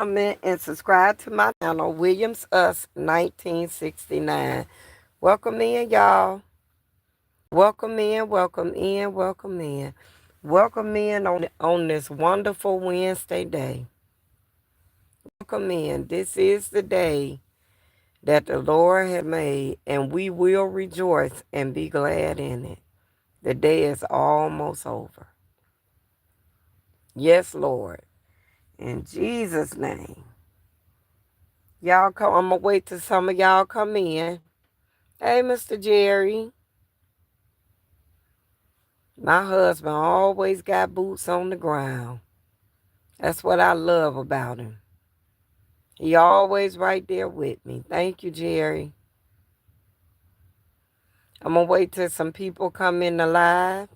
comment, and subscribe to my channel, Williams Us 1969. Welcome in, y'all. Welcome in, welcome in, welcome in. Welcome in on this wonderful Wednesday day. Welcome in. This is the day that the Lord has made, and we will rejoice and be glad in it. The day is almost over. Yes, Lord. In Jesus' name. Y'all come. I'm going to wait till some of y'all come in. Hey, Mr. Jerry. My husband always got boots on the ground. That's what I love about him. He always right there with me. Thank you, Jerry. I'm going to wait till some people come in the live.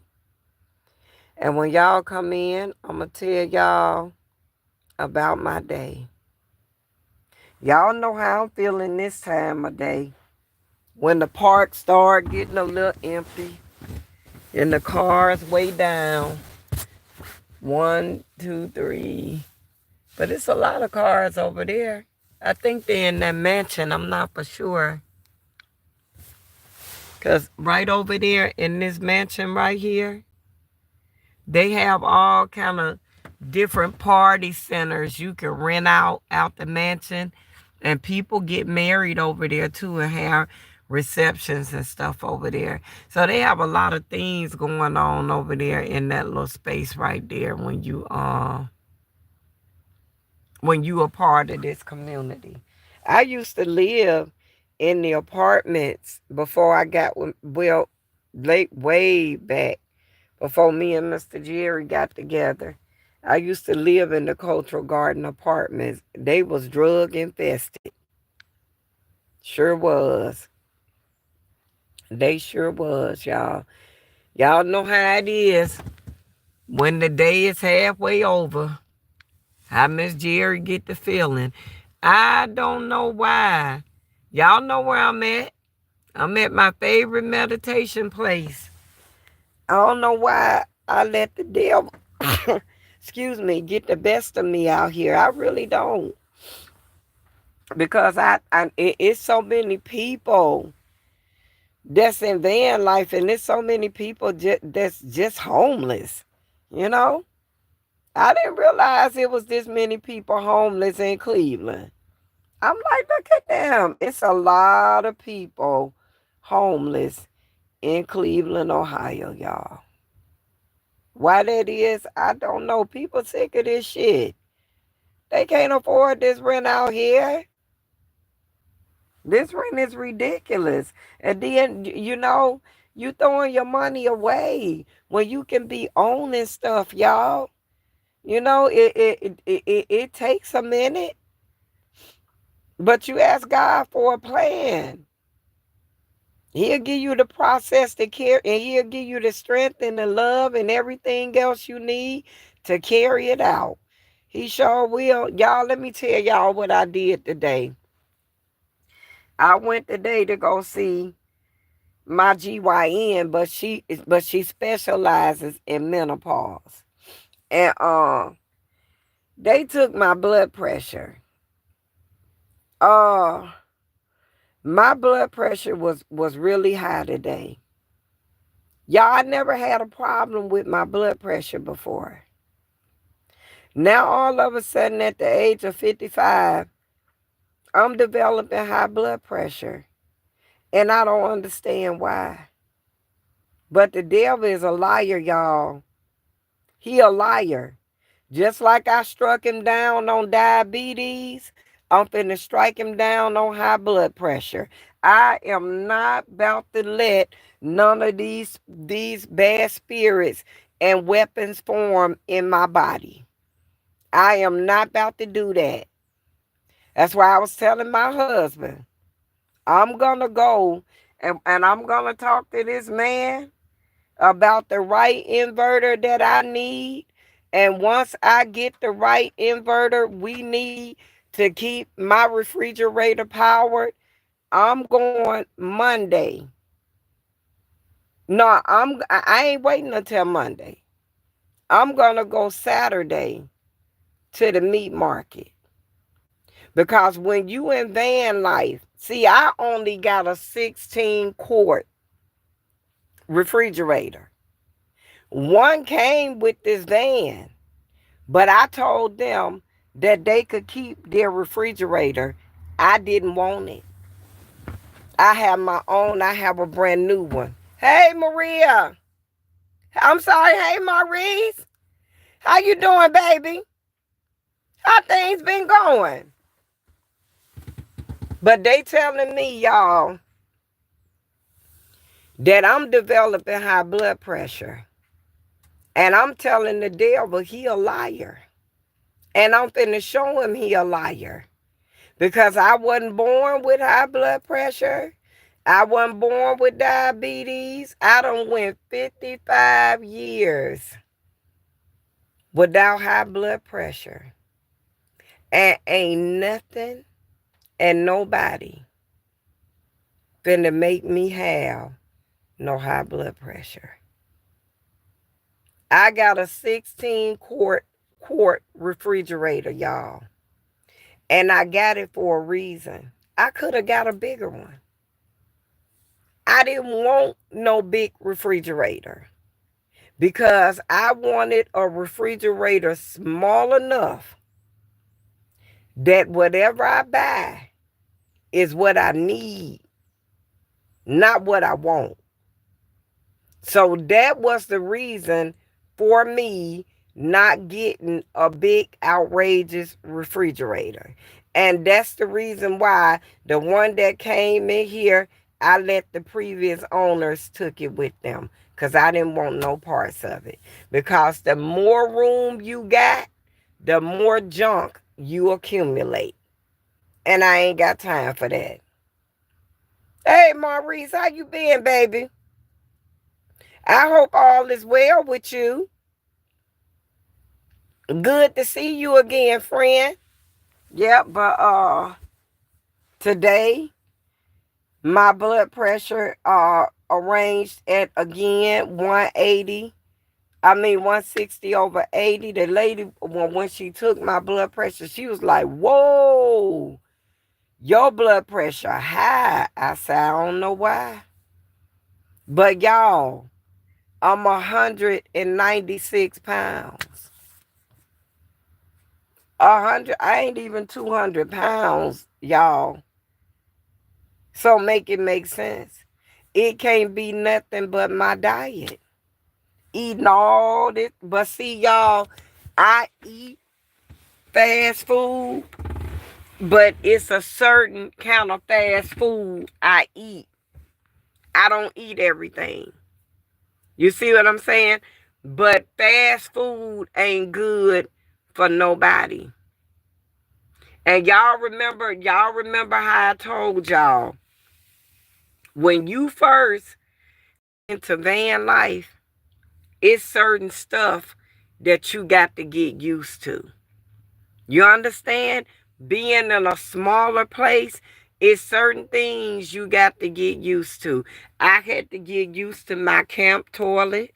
And when y'all come in, I'm going to tell y'all about my day. Y'all know how I'm feeling this time of day. When the park start getting a little empty and the cars way down. 1, 2, 3. But it's a lot of cars over there. I think they're in that mansion. I'm not for sure. Because right over there in this mansion right here, they have all kind of different party centers you can rent out the mansion. And people get married over there too and have receptions and stuff over there. So they have a lot of things going on over there in that little space right there when you a part of this community. I used to live in the apartments before I got, well, late, way back, before me and Mr. Jerry got together. I used to live in the Cultural Garden apartments. They was drug infested. Sure was. They sure was, y'all. Y'all know how it is when the day is halfway over. How Miss Jerry get the feeling. I don't know why. Y'all know where I'm at. I'm at my favorite meditation place. I don't know why I let the devil, excuse me, get the best of me out here. I really don't. Because it's so many people that's in van life, and there's so many people that's just homeless, you know? I didn't realize it was this many people homeless in Cleveland. I'm like, look at them. It's a lot of people homeless in Cleveland, Ohio, y'all. Why that is, I don't know. People sick of this shit. They can't afford this rent out here. This rent is ridiculous. And then, you throwing your money away when you can be owning stuff, y'all. It takes a minute. But you ask God for a plan. He'll give you the process to care, and he'll give you the strength and the love and everything else you need to carry it out. He sure will. Y'all, let me tell y'all what I did today. I went today to go see my GYN, but she specializes in menopause. And they took my blood pressure. My blood pressure was really high today. Y'all, I never had a problem with my blood pressure before. Now, all of a sudden, at the age of 55, I'm developing high blood pressure. And I don't understand why. But the devil is a liar, y'all. He a liar. Just like I struck him down on diabetes, I'm finna strike him down on high blood pressure. I am not about to let none of these bad spirits and weapons form in my body. I am not about to do that. That's why I was telling my husband, I'm going to go and I'm going to talk to this man about the right inverter that I need. And once I get the right inverter we need to keep my refrigerator powered, I'm going Monday. No, I ain't waiting until Monday. I'm going to go Saturday to the meat market. Because when you in van life, see, I only got a 16-quart refrigerator. One came with this van, but I told them that they could keep their refrigerator. I didn't want it. I have my own. I have a brand new one. Hey, Maria. I'm sorry. Hey, Maurice. How you doing, baby? How things been going? But they telling me, y'all, that I'm developing high blood pressure. And I'm telling the devil he a liar. And I'm finna show him he a liar. Because I wasn't born with high blood pressure. I wasn't born with diabetes. I done went 55 years without high blood pressure. And ain't nothing and nobody finna make me have no high blood pressure. I got a 16-quart refrigerator, y'all. And I got it for a reason. I could have got a bigger one. I didn't want no big refrigerator because I wanted a refrigerator small enough that whatever I buy is what I need, not what I want. So that was the reason for me not getting a big, outrageous refrigerator. And that's the reason why the one that came in here, I let the previous owners took it with them because I didn't want no parts of it. Because the more room you got, the more junk you accumulate. And I ain't got time for that. Hey, Maurice, how you been, baby? I hope all is well with you. Good to see you again, friend. Yep, but today my blood pressure arranged at again 180. 160 over 80. The lady, when she took my blood pressure, she was like, "Whoa, your blood pressure high." I said, "I don't know why." But y'all, I'm 196 pounds. I ain't even 200 pounds, y'all. So make it make sense. It can't be nothing but my diet. Eating all this. But see, y'all, I eat fast food, but it's a certain kind of fast food I eat. I don't eat everything. You see what I'm saying? But fast food ain't good for nobody. And y'all remember how I told y'all, when you first into van life, it's certain stuff that you got to get used to. You understand? Being in a smaller place, it's certain things you got to get used to. I had to get used to my camp toilet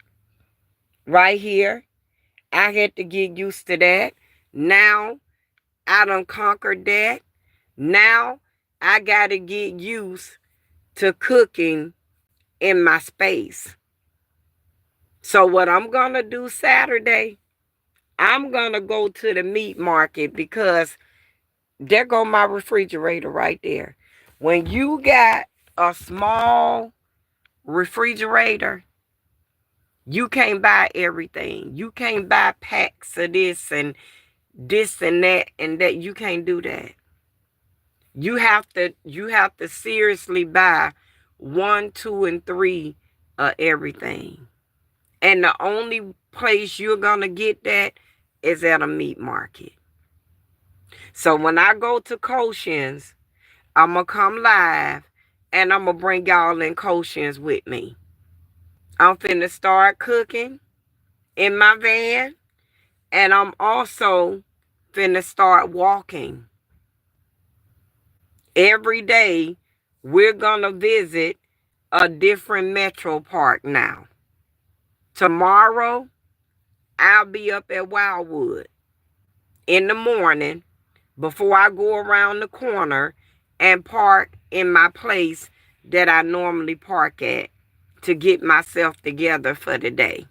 right here. I had to get used to that. Now, I done conquered that. Now, I got to get used to cooking in my space. So what I'm going to do Saturday, I'm going to go to the meat market because there go my refrigerator right there. When you got a small refrigerator, you can't buy everything. You can't buy packs of this and that and that. You can't do that. You have to seriously buy 1, 2, and 3 of everything. And the only place you're going to get that is at a meat market. So when I go to Koshin's, I'm going to come live and I'm going to bring y'all in Koshin's with me. I'm finna start cooking in my van, and I'm also finna start walking. Every day, we're going to visit a different metro park now. Tomorrow, I'll be up at Wildwood in the morning before I go around the corner and park in my place that I normally park at to get myself together for the day.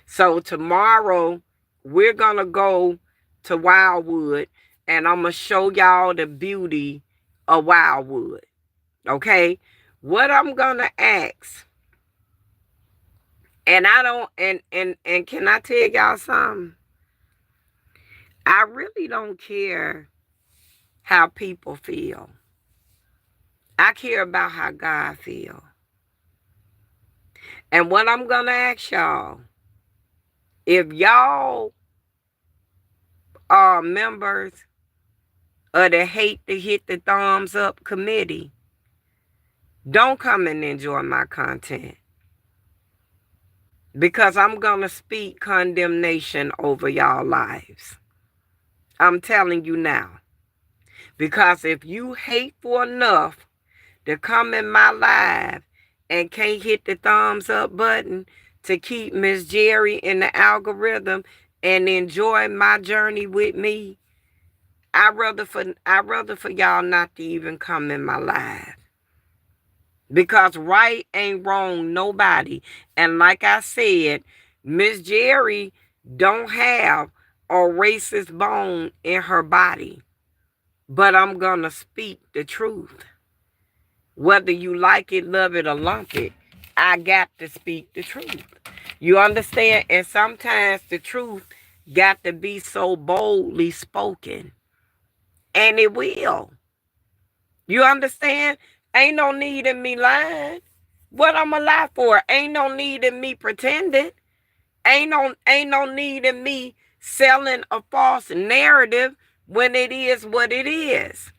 So tomorrow we're going to go to Wildwood and I'm going to show y'all the beauty of Wildwood. Okay? What I'm going to ask, and I don't, and can I tell y'all something? I really don't care how people feel. I care about how God feels. And what I'm going to ask y'all, if y'all are members of the Hate to Hit the Thumbs Up committee, don't come and enjoy my content. Because I'm going to speak condemnation over y'all lives. I'm telling you now. Because if you hateful enough to come in my live and can't hit the thumbs up button to keep Miss Jerry in the algorithm and enjoy my journey with me, I'd rather for y'all not to even come in my live. Because right ain't wrong nobody. And like I said, Miss Jerry don't have a racist bone in her body. But I'm going to speak the truth. Whether you like it, love it, or lump it, I got to speak the truth. You understand? And sometimes the truth got to be so boldly spoken. And it will. You understand? Ain't no need in me lying. What I'm a lie for? Ain't no need in me pretending. Ain't no need in me selling a false narrative when it is what it is.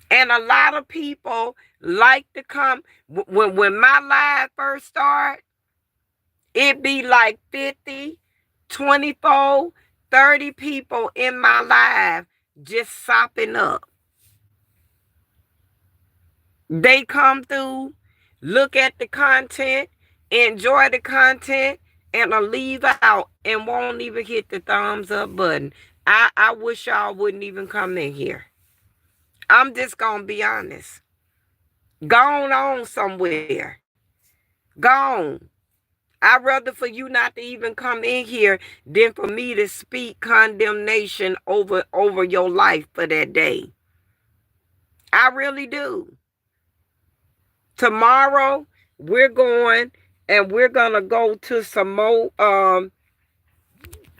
And a lot of people like to come when my live first start, it be like 50, 24, 30 people in my live just sopping up. They come through, look at the content, enjoy the content, and leave out and won't even hit the thumbs up button. I wish y'all wouldn't even come in here. I'm just going to be honest. Gone on somewhere. Gone. I'd rather for you not to even come in here than for me to speak condemnation over your life for that day. I really do. Tomorrow, we're going and we're going to go to some more,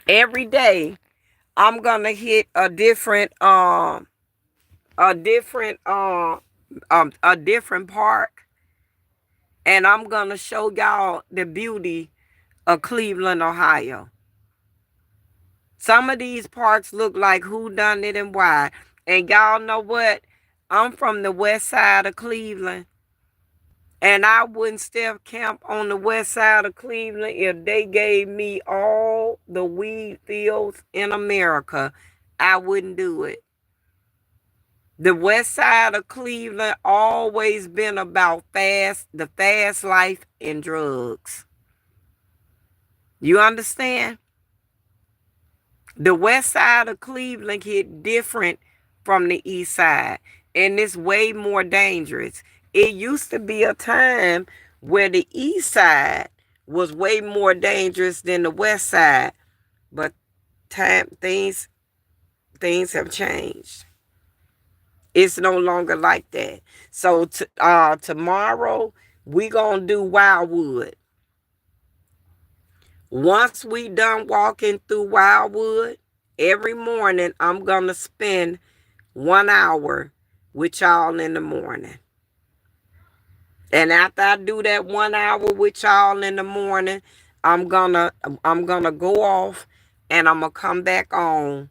every day, I'm going to hit a different park. And I'm going to show y'all the beauty of Cleveland, Ohio. Some of these parks look like who done it and why. And y'all know what? I'm from the west side of Cleveland. And I wouldn't step camp on the west side of Cleveland if they gave me all the weed fields in America. I wouldn't do it. The west side of Cleveland always been about the fast life and drugs. You understand? The west side of Cleveland hit different from the east side. And it's way more dangerous. It used to be a time where the east side was way more dangerous than the west side. But things have changed. It's no longer like that. So tomorrow, we going to do Wildwood. Once we done walking through Wildwood, every morning I'm going to spend 1 hour with y'all in the morning. And after I do that 1 hour with y'all in the morning, I'm gonna go off and I'm gonna come back on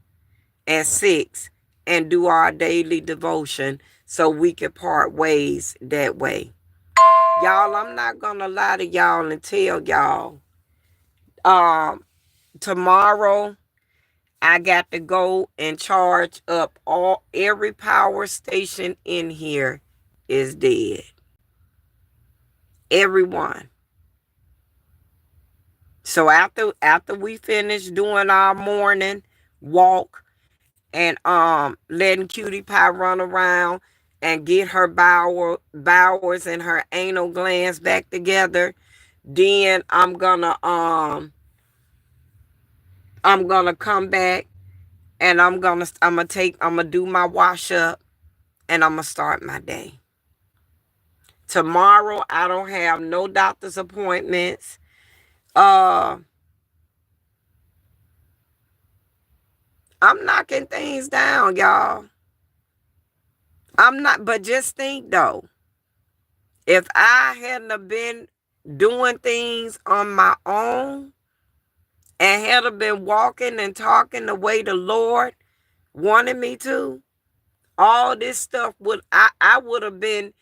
at 6 and do our daily devotion so we can part ways that way. Y'all, I'm not gonna lie to y'all and tell y'all. Tomorrow I got to go and charge up every power station in here is dead. Everyone. So after we finish doing our morning, walk and letting Cutie Pie run around and get her bowels and her anal glands back together. Then I'm gonna come back and I'm gonna do my wash up and I'm gonna start my day. Tomorrow I don't have no doctor's appointments. Uh I'm knocking things down, y'all. I'm not, but just think though, if I hadn't have been doing things on my own and had have been walking and talking the way the Lord wanted me to, all this stuff I would have been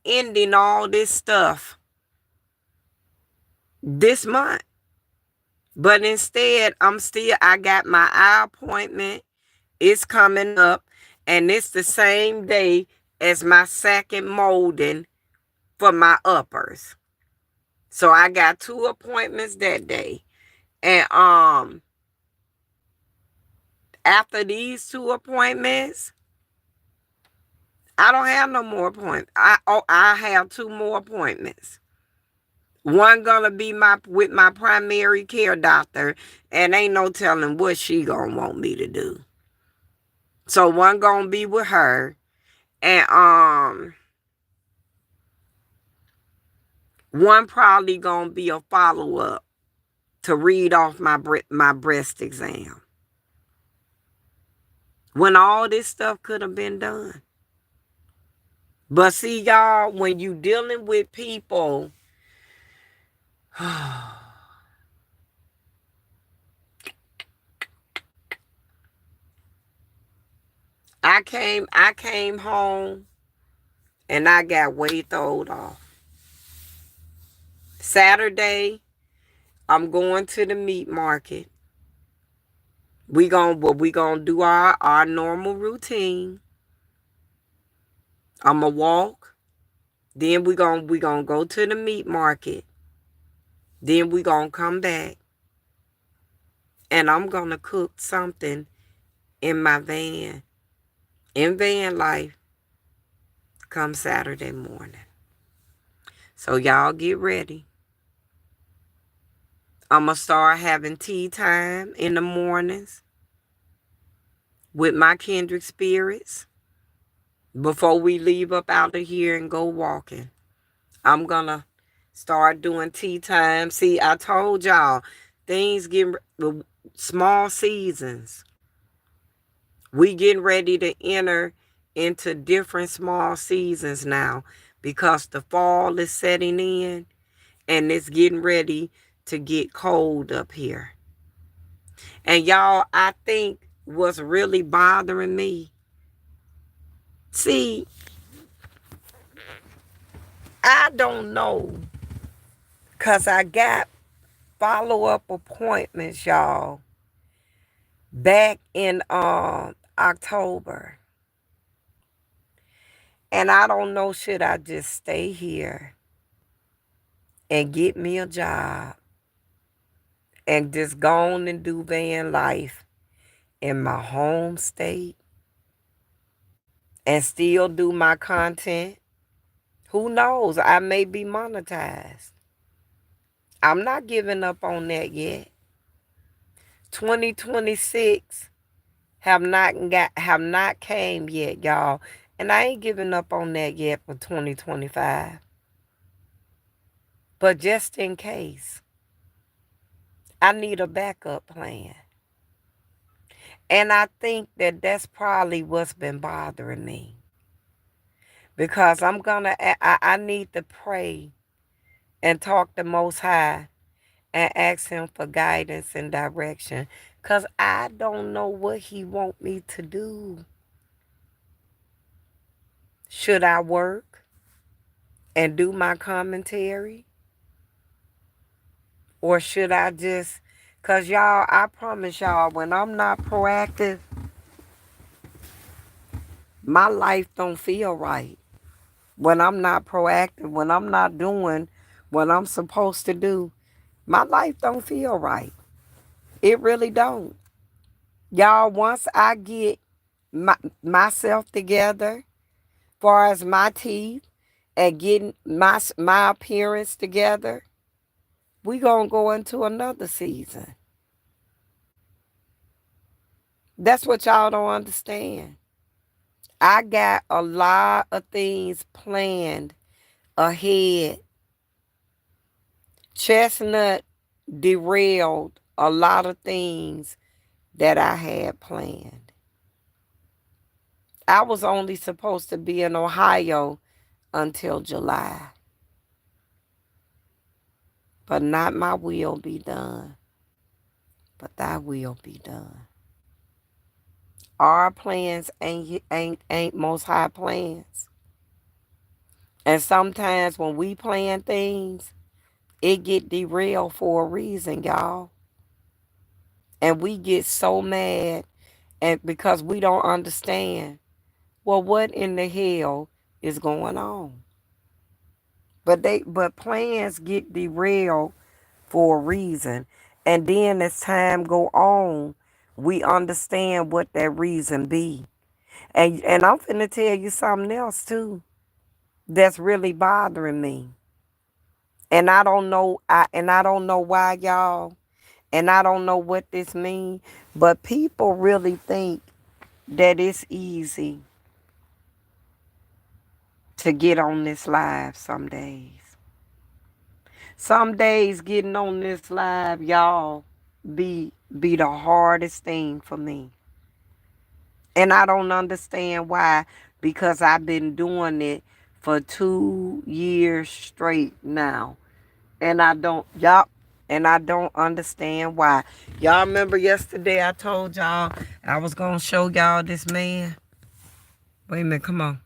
ending all this stuff this month. But instead, I got my eye appointment. It's coming up, and it's the same day as my second molding for my uppers. So I got 2 appointments that day. And after these 2 appointments, I don't have no more appointments. I have 2 more appointments. One gonna be with my primary care doctor, and ain't no telling what she gonna want me to do. So one gonna be with her, and one probably gonna be a follow up to read off my breast exam. When all this stuff could have been done. But see, y'all, when you dealing with people, I came home and I got way throwed off. Saturday, I'm going to the meat market. We gonna do our normal routine. I'ma walk. Then we gonna go to the meat market. Then we gonna come back. And I'm gonna cook something in my van. In van life. Come Saturday morning. So y'all get ready. I'ma start having tea time in the mornings with my kindred spirits. Before we leave up out of here and go walking, I'm gonna start doing tea time. See, I told y'all, things getting small seasons. We getting ready to enter into different small seasons now because the fall is setting in and it's getting ready to get cold up here. And y'all, I think what's really bothering me, see, I don't know, because I got follow-up appointments, y'all, back in October. And I don't know, should I just stay here and get me a job and just go on and do van life in my home state and still do my content? Who knows? I may be monetized. I'm not giving up on that yet. 2026 have not came yet, y'all. And I ain't giving up on that yet for 2025. But just in case, I need a backup plan. And I think that that's probably what's been bothering me. Because I need to pray and talk to Most High and ask him for guidance and direction. Because I don't know what he want me to do. Should I work and do my commentary? Or should I just, because y'all, I promise y'all, when I'm not proactive, my life don't feel right. When I'm not proactive, when I'm not doing what I'm supposed to do, my life don't feel right. It really don't. Y'all, once I get myself together, far as my teeth, and getting my appearance together, we gonna go into another season. That's what y'all don't understand. I got a lot of things planned ahead. Chestnut derailed a lot of things that I had planned. I was only supposed to be in Ohio until July. But not my will be done, but thy will be done. Our plans ain't most high plans. And sometimes when we plan things, it get derailed for a reason, y'all. And we get so mad and because we don't understand. Well, what in the hell is going on? But plans get derailed for a reason. And then as time go on, we understand what that reason be. And I'm finna tell you something else too that's really bothering me. And I don't know why, y'all. And I don't know what this means, but people really think that it's easy to get on this live some days. Some days getting on this live, y'all, be the hardest thing for me. And I don't understand why, because I've been doing it for 2 years straight now. And I don't understand why. Y'all remember yesterday I told y'all I was going to show y'all this man? Wait a minute, come on.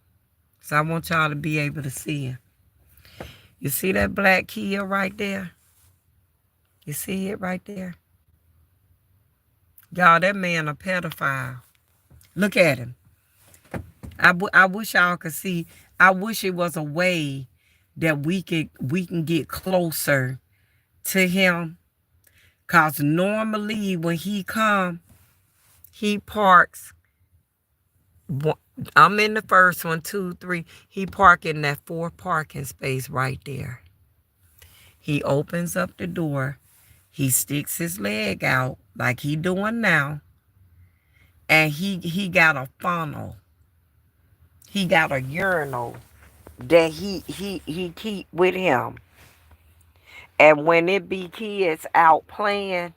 So I want y'all to be able to see him. You see that black Kia right there? You see it right there? Y'all, that man a pedophile. Look at him. I wish y'all could see. I wish it was a way that we can get closer to him. Cause normally when he come, he parks. I'm in the first one, 2, 3. He park in that 4 parking space right there. He opens up the door. He sticks his leg out like he doing now. And he got a funnel. He got a urinal that he keep with him. And when it be kids out playing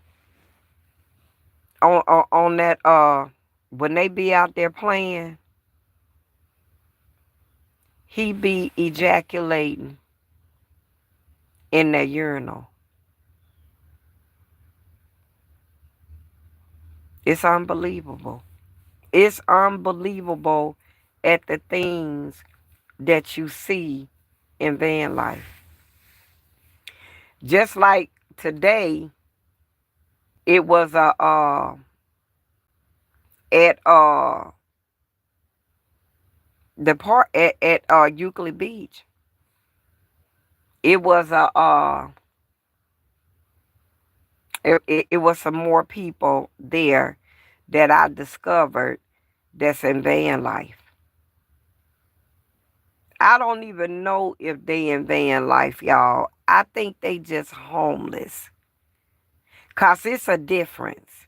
on that when they be out there playing, he be ejaculating in that urinal. It's unbelievable. It's unbelievable at the things that you see in van life. Just like today, it was at the park at Euclid Beach. It was it was some more people there that I discovered that's in van life. I don't even know if they in van life, y'all. I think they just homeless. Cause it's a difference.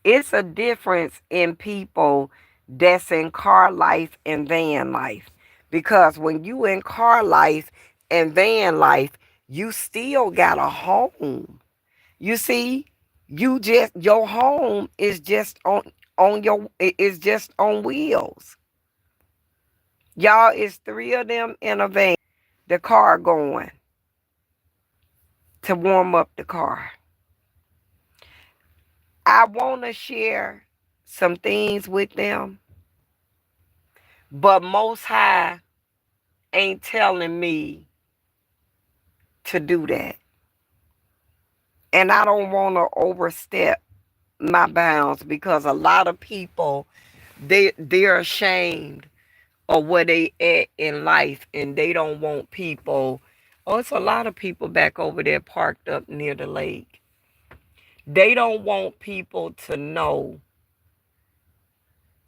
It's a difference in people that's in car life and van life. Because when you in car life and van life, you still got a home. You see, your home is just is just on wheels. Y'all, it's 3 of them in a van. The car going to warm up the car. I want to share some things with them, but Most High ain't telling me to do that. And I don't want to overstep my bounds because a lot of people, they're ashamed of where they at in life and they don't want people. Oh, it's a lot of people back over there parked up near the lake. They don't want people to know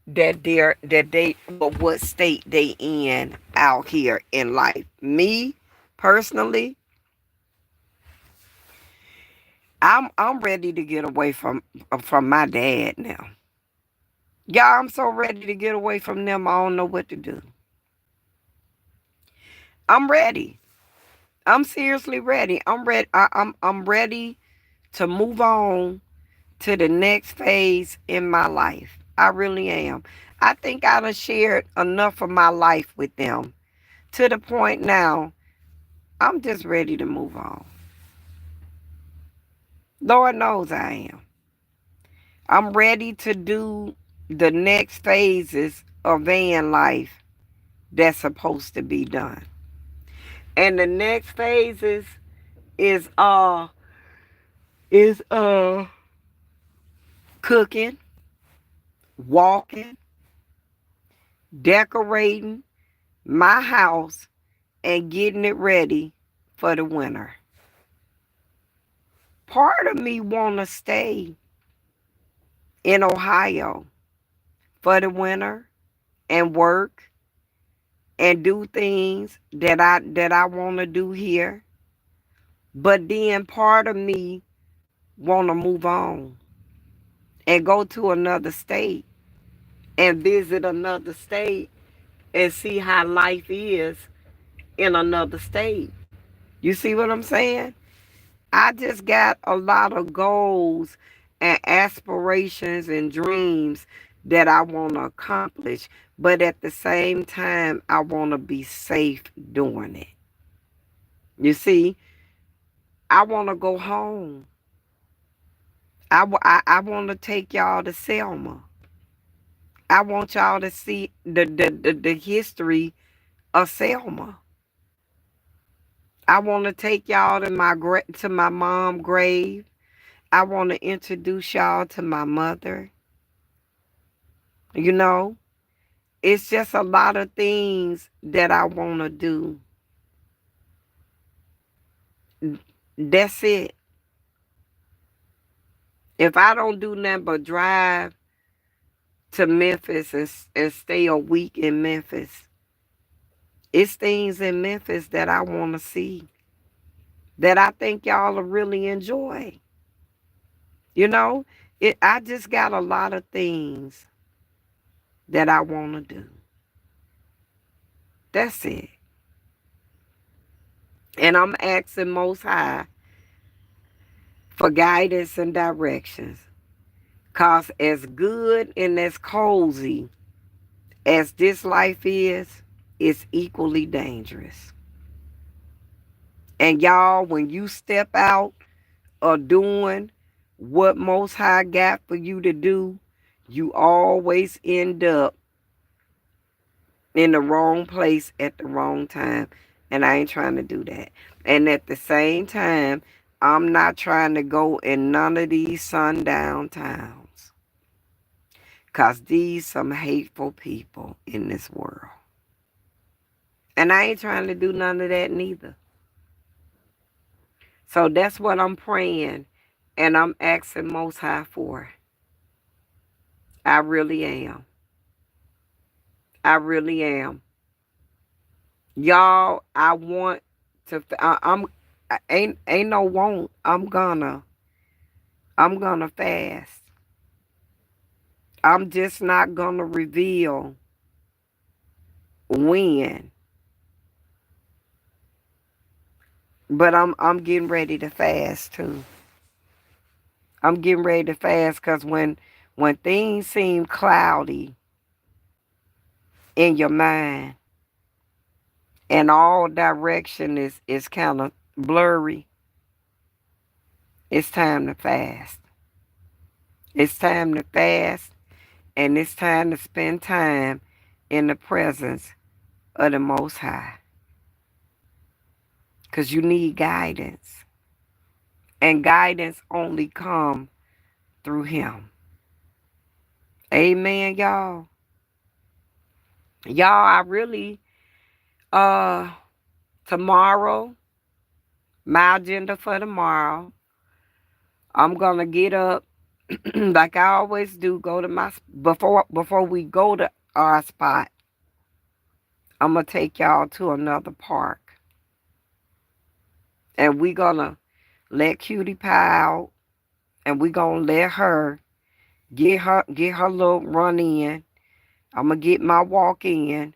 what state they in out here in life. Me personally, I'm ready to get away from my dad now. Y'all, I'm so ready to get away from them. I don't know what to do. I'm ready. I'm seriously ready. I'm ready. I'm ready to move on to the next phase in my life. I really am. I think I done shared enough of my life with them to the point now I'm just ready to move on. Lord knows I am. I'm ready to do the next phases of van life that's supposed to be done. And the next phases is is cooking, walking, decorating my house and getting it ready for the winter. Part of me want to stay in Ohio for the winter and work and do things that I want to do here. But then part of me want to move on and go to another state and visit another state and see how life is in another state. You see what I'm saying? I just got a lot of goals and aspirations and dreams that I want to accomplish, but at the same time, I want to be safe doing it. You see, I want to go home. I want to take y'all to Selma. I want y'all to see the history of Selma. I want to take y'all to my mom's grave. I want to introduce y'all to my mother. You know, it's just a lot of things that I want to do. That's it. If I don't do nothing but drive to Memphis and stay a week in Memphis, it's things in Memphis that I want to see that I think y'all will really enjoy. You know, I just got a lot of things that I want to do. That's it. And I'm asking Most High for guidance and directions. Because as good and as cozy as this life is, it's equally dangerous. And y'all, when you step out of doing what Most High got for you to do, you always end up in the wrong place at the wrong time. And I ain't trying to do that. And at the same time, I'm not trying to go in none of these sundown towns. Because these some hateful people in this world. And I ain't trying to do none of that neither. So that's what I'm praying and I'm asking Most High for. I really am. I really am. Y'all, I want to, ain't no want. I'm gonna fast. I'm just not gonna reveal when. But I'm getting ready to fast too. I'm getting ready to fast because when things seem cloudy in your mind and all direction is kind of blurry, it's time to fast. It's time to fast and it's time to spend time in the presence of the Most High. Because you need guidance. And guidance only come through Him. Amen, y'all. Y'all, I really, tomorrow, my agenda for tomorrow, I'm going to get up like I always do, go to my before we go to our spot. I'm gonna take y'all to another park, and we gonna let Cutie Pie out, and we gonna let her get her little run in. I'm gonna get my walk in,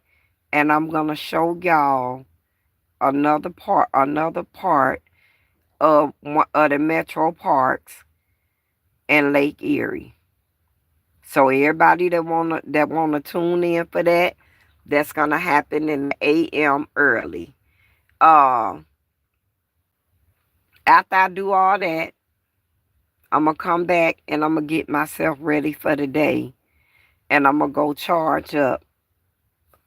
and I'm gonna show y'all another part of the metro parks and Lake Erie. So everybody that wanna tune in for that, that's gonna happen in the AM early. Uh, After I do all that, I'm gonna come back and I'm gonna get myself ready for the day, and I'm gonna go charge up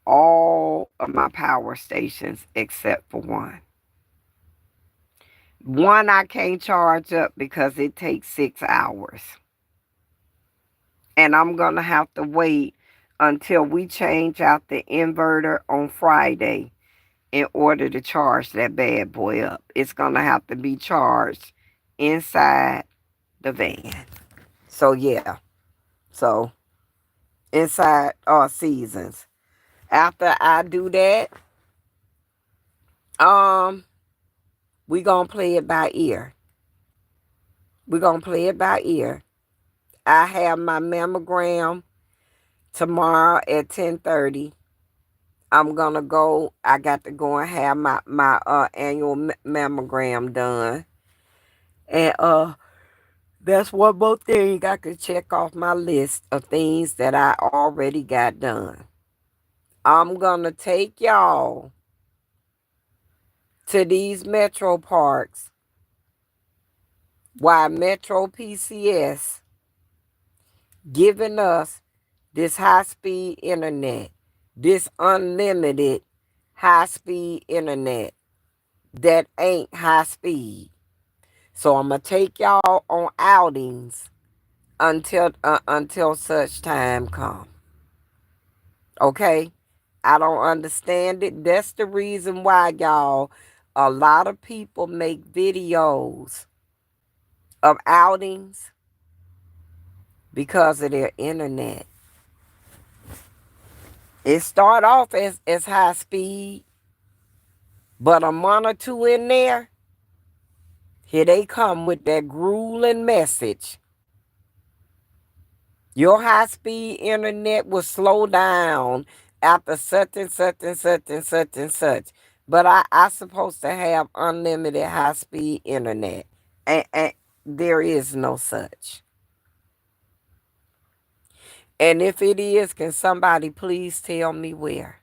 all of my power stations except for one. One I can't charge up because it takes 6 hours. And I'm going to have to wait until we change out the inverter on Friday in order to charge that bad boy up. It's going to have to be charged inside the van. So, yeah. So, inside our seasons. After I do that, we going to play it by ear. We're going to play it by ear. I have my mammogram tomorrow at 10:30. I'm going to go. I got to go and have my annual mammogram done. And that's one more thing I could check off my list of things that I already got done. I'm going to take y'all to these metro parks while Metro PCS giving us this high-speed internet, this unlimited high-speed internet that ain't high speed. So I'm going to take y'all on outings until such time come. Okay? I don't understand it. That's the reason why, y'all, a lot of people make videos of outings because of their internet. It start off as high speed, but a month or two in there, here they come with that grueling message. Your high-speed internet will slow down after such and such and such and such and such. But I supposed to have unlimited high-speed internet. And there is no such. And if it is, can somebody please tell me where?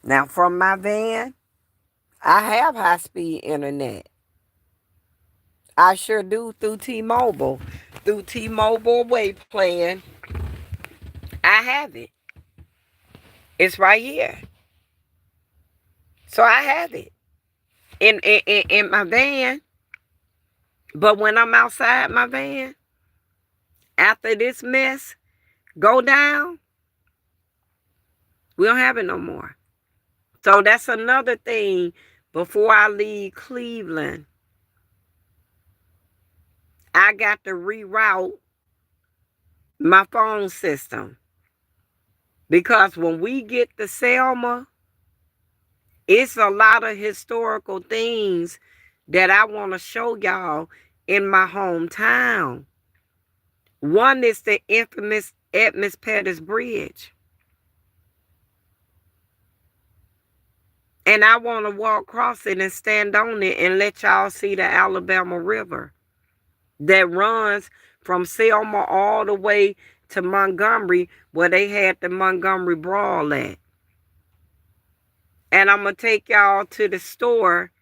Now, from my van, I have high-speed internet. I sure do through T-Mobile. Through T-Mobile Wave Plan, I have it. It's right here. So I have it in my van. But when I'm outside my van, after this mess go down, we don't have it no more. So that's another thing. Before I leave Cleveland, I got to reroute my phone system. Because when we get to Selma, it's a lot of historical things that I want to show y'all in my hometown. One is the infamous Edmunds Pettus Bridge. And I want to walk across it and stand on it and let y'all see the Alabama River that runs from Selma all the way to Montgomery, where they had the Montgomery Brawl at. And I'm going to take y'all to the store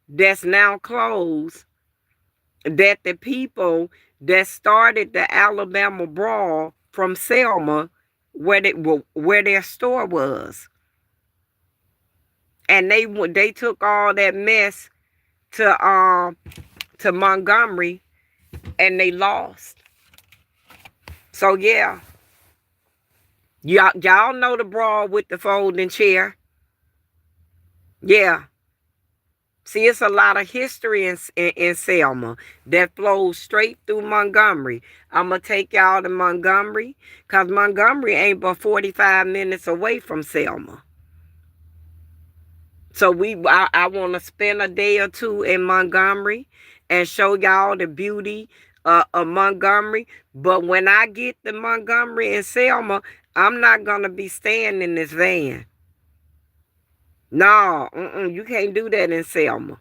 that's now closed, that the people that started the Alabama Brawl from Selma, where their store was. And they took all that mess to Montgomery, and they lost. So yeah, y'all know the brawl with the folding chair. Yeah, See, it's a lot of history in Selma that flows straight through Montgomery. I'm going to take y'all to Montgomery because Montgomery ain't but 45 minutes away from Selma. So I want to spend a day or two in Montgomery and show y'all the beauty of Montgomery. But when I get to Montgomery and Selma, I'm not going to be staying in this van. No, you can't do that in Selma.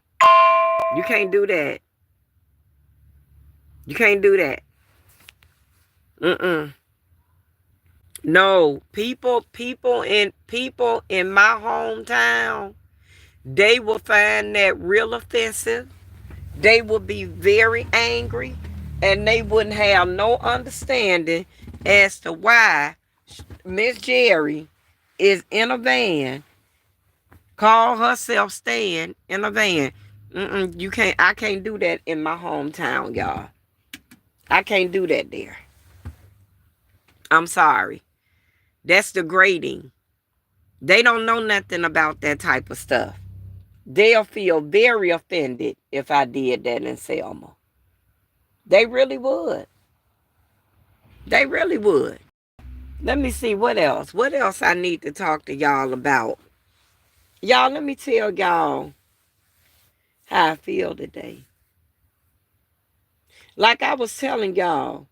You can't do that. You can't do that. No, people in my hometown, they will find that real offensive. They will be very angry, and they wouldn't have no understanding as to why Miss Jerry is in a van, call herself staying in a van. You can't. I can't do that in my hometown, y'all. I can't do that there. I'm sorry. That's degrading. They don't know nothing about that type of stuff. They'll feel very offended if I did that in Selma. They really would. They really would. Let me see what else. What else I need to talk to y'all about. Y'all, let me tell y'all how I feel today. Like I was telling y'all,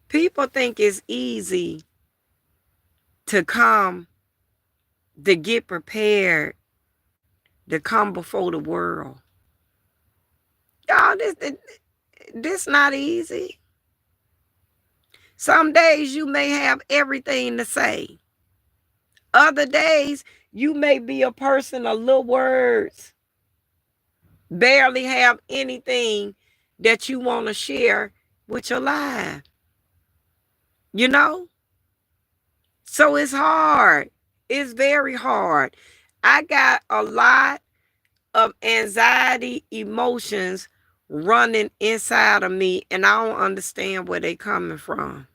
people think it's easy to come, to get prepared, to come before the world. Y'all, this not easy. Some days you may have everything to say. Other days you may be a person of little words, barely have anything that you want to share with your life. You know? So it's hard. It's very hard. I got a lot of anxiety emotions running inside of me, and I don't understand where they coming from.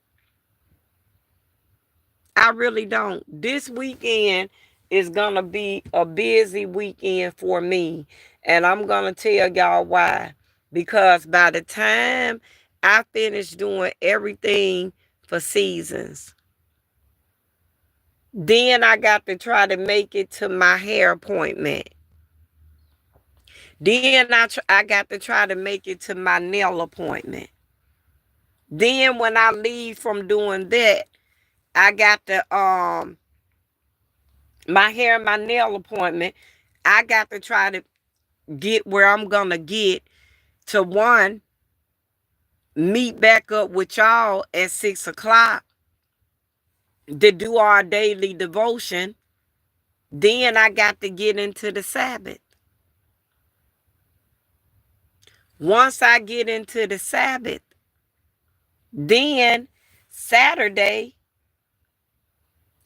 I really don't. This weekend is going to be a busy weekend for me, and I'm going to tell y'all why. Because by the time I finish doing everything for seasons, then I got to try to make it to my hair appointment. Then I got to try to make it to my nail appointment. Then when I leave from doing that, I got the my hair and my nail appointment. I got to try to get where I'm gonna get to one, meet back up with y'all at 6 o'clock to do our daily devotion. Then I got to get into the Sabbath. Once I get into the Sabbath, then Saturday,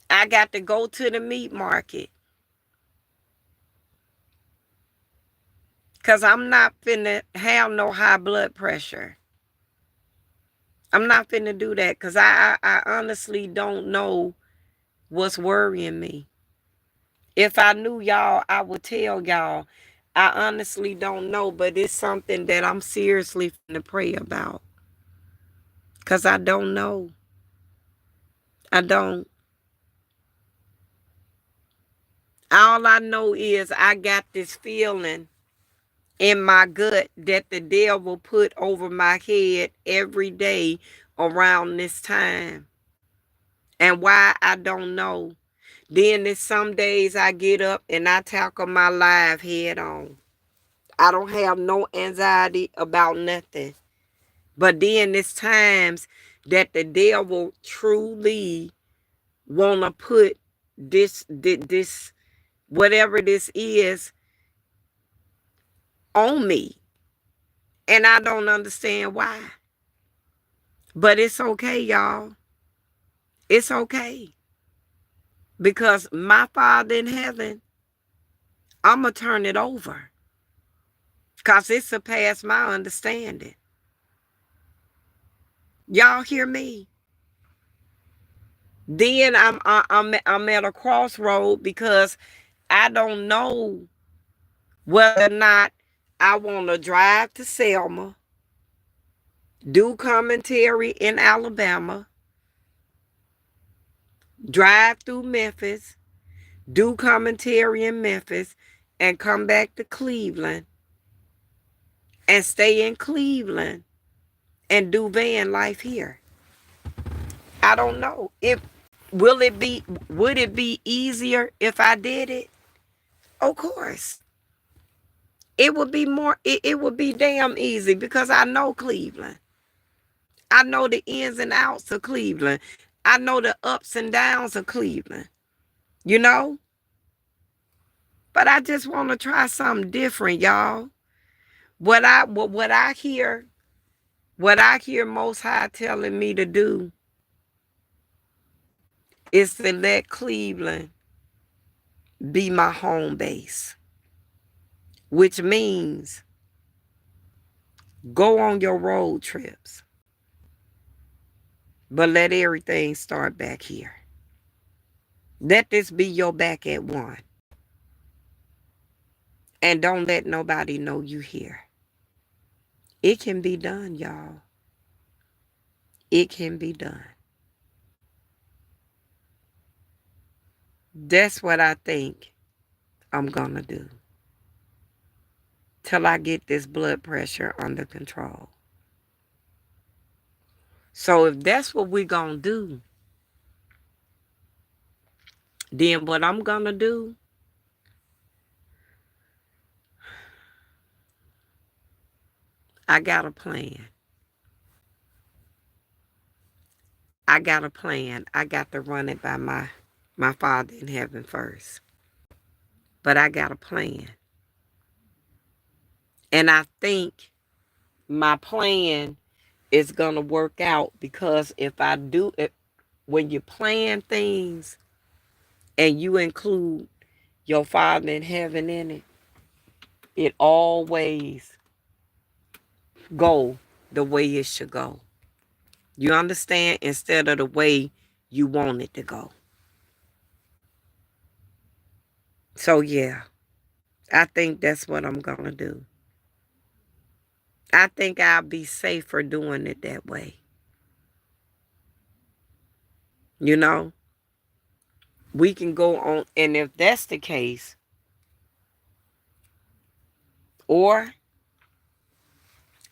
I got to go to the meat market. Because I'm not finna have no high blood pressure. I'm not finna do that because I honestly don't know what's worrying me. If I knew y'all, I would tell y'all. I honestly don't know, but it's something that I'm seriously finna pray about. Because I don't know. I don't. All I know is I got this feeling in my gut that the devil put over my head every day around this time. And why, I don't know. Then there's some days I get up and I tackle my life head on. I don't have no anxiety about nothing. But then there's times that the devil truly want to put this, whatever this is, on me. And I don't understand why. But it's okay, y'all. It's okay. Because my Father in heaven, I'm going to turn it over. Because it surpassed my understanding. Y'all hear me? Then I'm at a crossroad because I don't know Whether or not I want to drive to Selma, do commentary in Alabama, drive through Memphis, do commentary in Memphis, and come back to Cleveland and stay in Cleveland and do van life here. I don't know. Would it be easier if I did it? Of course. It would be damn easy because I know Cleveland. I know the ins and outs of Cleveland. I know the ups and downs of Cleveland. You know? But I just want to try something different, y'all. What I hear, what I hear Most High telling me to do is to let Cleveland be my home base, which means go on your road trips, but let everything start back here. Let this be your back at one. And don't let nobody know you here. It can be done, y'all. It can be done. That's what I think I'm going to do till I get this blood pressure under control. So if that's what we're going to do, then what I'm going to do, I got a plan. I got a plan. I got to run it by my Father in heaven first. But I got a plan. And I think my plan is going to work out because if I do it, when you plan things and you include your Father in heaven in it, it always go the way it should go. You understand? Instead of the way you want it to go. So yeah, I think that's what I'm going to do. I think I'll be safer doing it that way. You know? We can go on, and if that's the case, or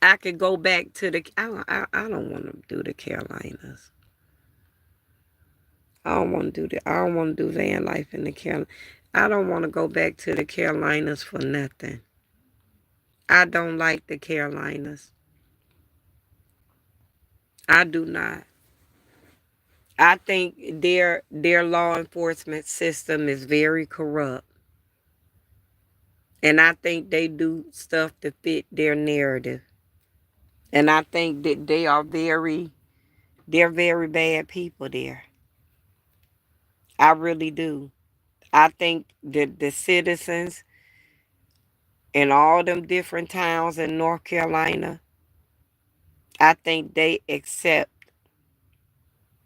I could go back to the, I don't want to do the Carolinas. I don't want to do van life in the Carolinas. I don't want to go back to the Carolinas for nothing. I don't like the Carolinas. I do not. I think their law enforcement system is very corrupt. And I think they do stuff to fit their narrative. And I think that they're very bad people there. I really do. I think that the citizens in all them different towns in North Carolina, I think they accept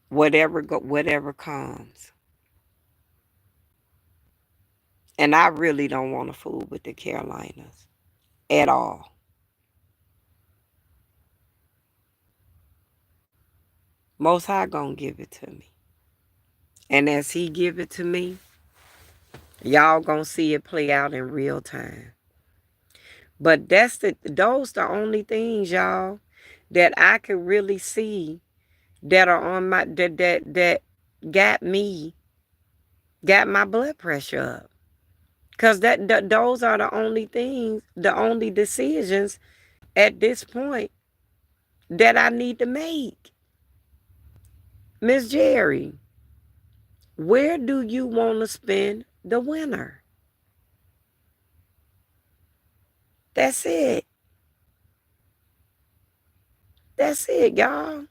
whatever comes. And I really don't want to fool with the Carolinas at all. Most High gonna give it to me. And as he give it to me, y'all gonna see it play out in real time. But those the only things, y'all, that I could really see that are on my that got my blood pressure up. Cause those are the only things, the only decisions at this point that I need to make. Miss Jerry, where do you want to spend the winter? That's it. That's it, y'all.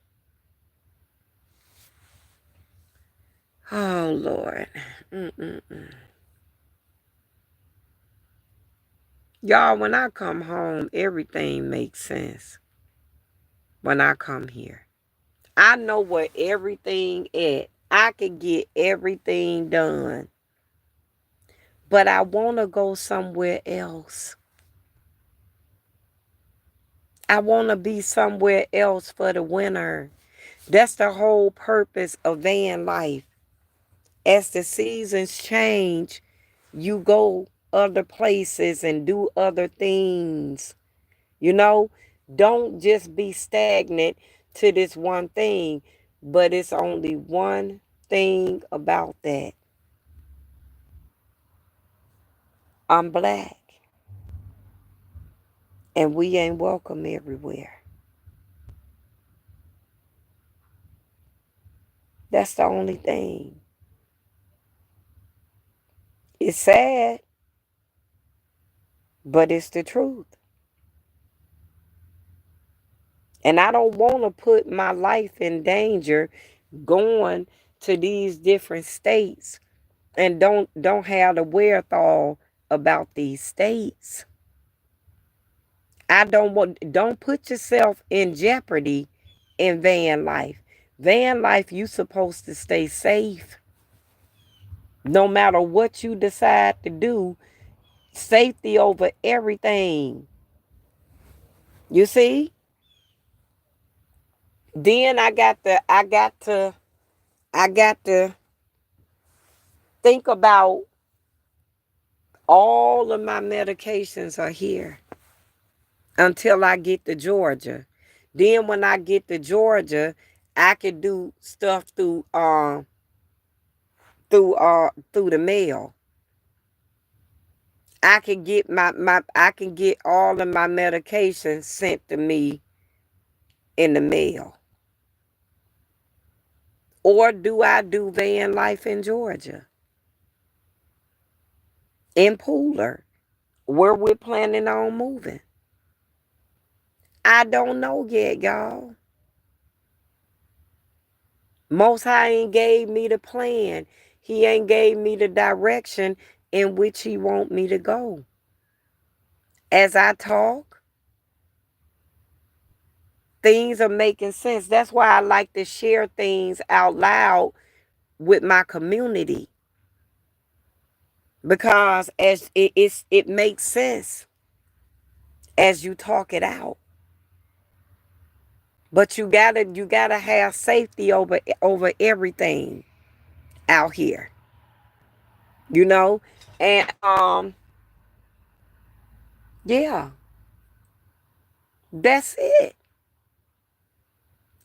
Oh, Lord. Y'all, when I come home, everything makes sense. When I come here, I know where everything at. I could get everything done. but I want to go somewhere else. I want to be somewhere else for the winter. That's the whole purpose of van life. As the seasons change, you go other places and do other things. You know, don't just be stagnant to this one thing, but it's only one thing about that. I'm black and we ain't welcome everywhere. That's the only thing. It's sad, but it's the truth. And I don't want to put my life in danger going to these different states and don't have the wherewithal about these states. Don't put yourself in jeopardy in van life. Van life, you supposed to stay safe. No matter what you decide to do, safety over everything. You see? Then I got to think about all of my medications are here until I get to Georgia. Then when I get to Georgia, I could do stuff through the mail. I can get I can get all of my medications sent to me in the mail. Or do I do van life in Georgia? In Pooler, where we're planning on moving. I don't know yet, y'all. Most High ain't gave me the plan. He ain't gave me the direction in which he want me to go. As I talk, things are making sense. That's why I like to share things out loud with my community. Because as it makes sense as you talk it out. But you gotta have safety over everything out here. You know? And yeah, that's it.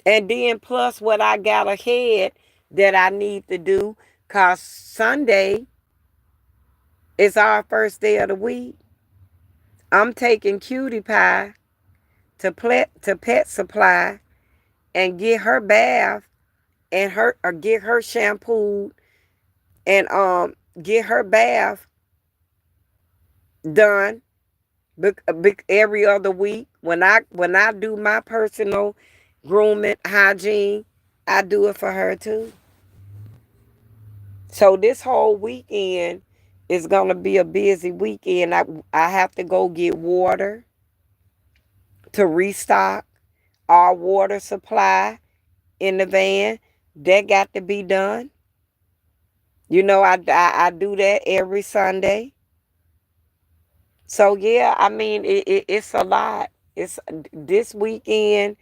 And then plus what I got ahead that I need to do, cause Sunday is our first day of the week. I'm taking Cutie Pie to Pet Supply and get her bath and get her shampooed and get her bath done every other week. When I do my personal grooming hygiene, I do it for her too. So this whole weekend is gonna be a busy weekend. I have to go get water to restock our water supply in the van. That got to be done. You know, I do that every Sunday. So yeah, I mean it's a lot. It's this weekend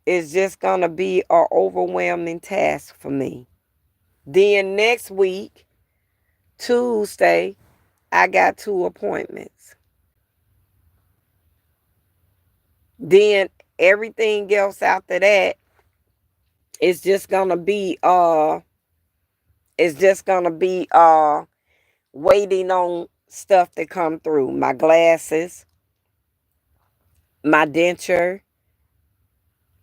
is just gonna be an overwhelming task for me. Then next week, Tuesday, I got 2 appointments. Then everything else after that is just gonna be waiting on stuff to come through. My glasses, my denture,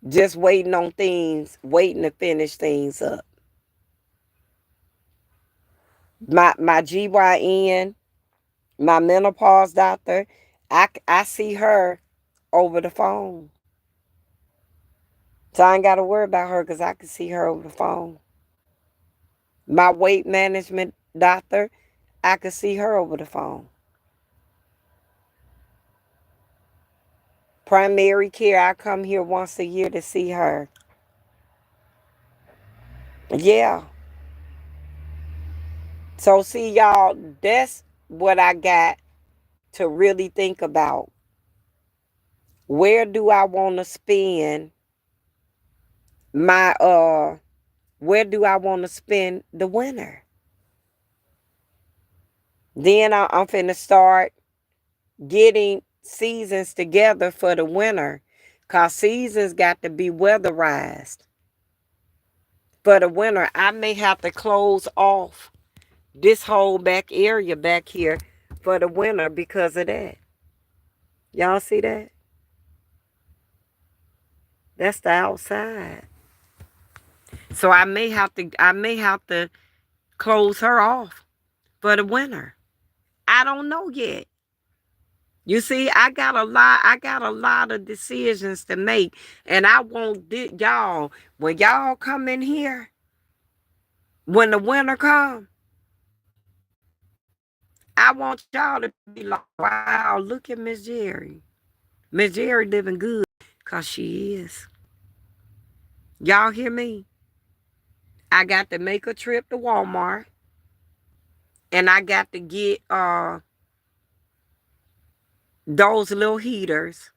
just waiting on things, waiting to finish things up. My GYN, my menopause doctor, I see her over the phone. So I ain't got to worry about her because I can see her over the phone. My weight management doctor, I can see her over the phone. Primary care, I come here once a year to see her. Yeah. So see y'all, what I got to really think about. Where do I want to spend my where do I want to spend the winter? Then I'm finna start getting seasons together for the winter. Cause seasons got to be weatherized. For the winter, I may have to close off this whole back area back here for the winter because of that. Y'all see that? That's the outside. So I may have to close her off for the winter. I don't know yet. You see, I got a lot of decisions to make. And I want y'all, when y'all come in here, when the winter comes, I want y'all to be like, wow, look at Miss Jerry. Miss Jerry living good. Cause she is. Y'all hear me? I got to make a trip to Walmart. And I got to get those little heaters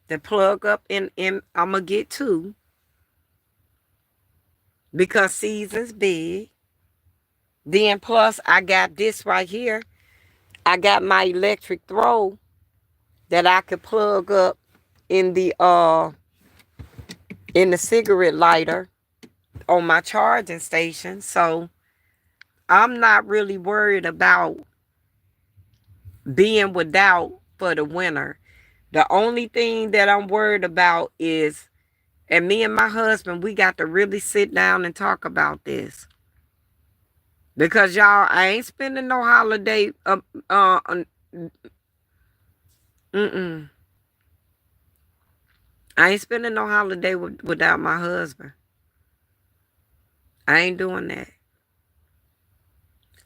to plug up in I'ma get two. Because season's big. Then plus I got this right here. I got my electric throw that I could plug up in the cigarette lighter on my charging station. So I'm not really worried about being without for the winter. The only thing that I'm worried about is, and me and my husband, we got to really sit down and talk about this. Because y'all, I ain't spending no holiday. Mm-mm. I ain't spending no holiday without my husband. I ain't doing that.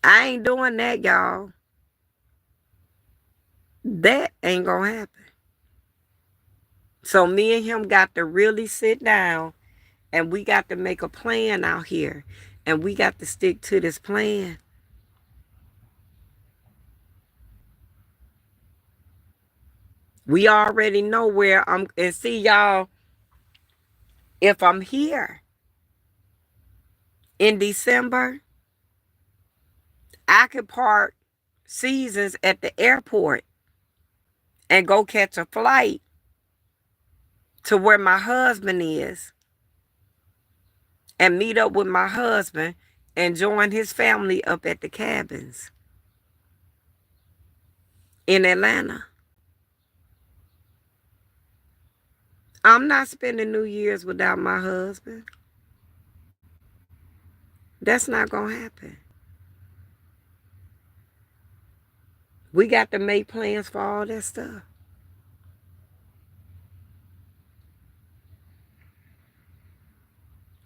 I ain't doing that, y'all. That ain't gonna happen. So me and him got to really sit down and we got to make a plan out here. And we got to stick to this plan. We already know where and see y'all, if I'm here in December, I could park seasons at the airport and go catch a flight to where my husband is and meet up with my husband and join his family up at the cabins in Atlanta. I'm not spending New Year's without my husband. That's not going to happen. We got to make plans for all that stuff.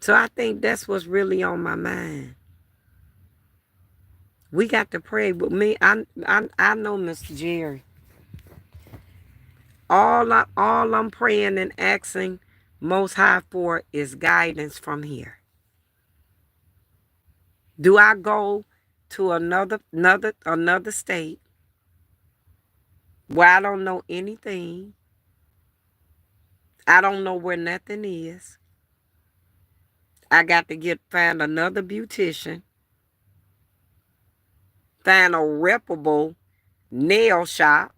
So I think that's what's really on my mind. We got to pray. But me, I know Mr. Jerry. All I'm praying and asking Most High for is guidance from here. Do I go to another state where I don't know anything? I don't know where nothing is. I got to find another beautician, find a reputable nail shop.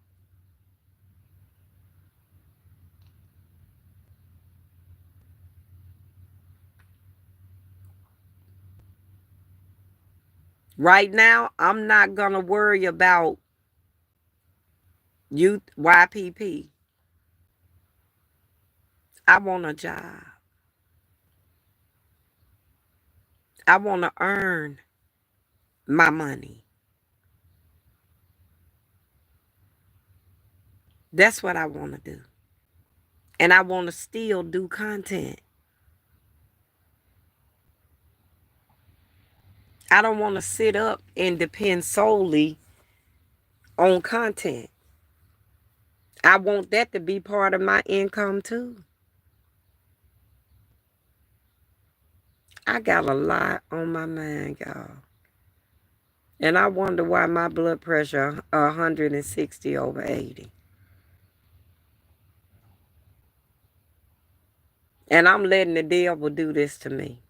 Right now, I'm not going to worry about youth YPP. I want a job. I want to earn my money. That's what I want to do. And I want to still do content. I don't want to sit up and depend solely on content. I want that to be part of my income too. I got a lot on my mind, y'all. And I wonder why my blood pressure 160 over 80. And I'm letting the devil do this to me.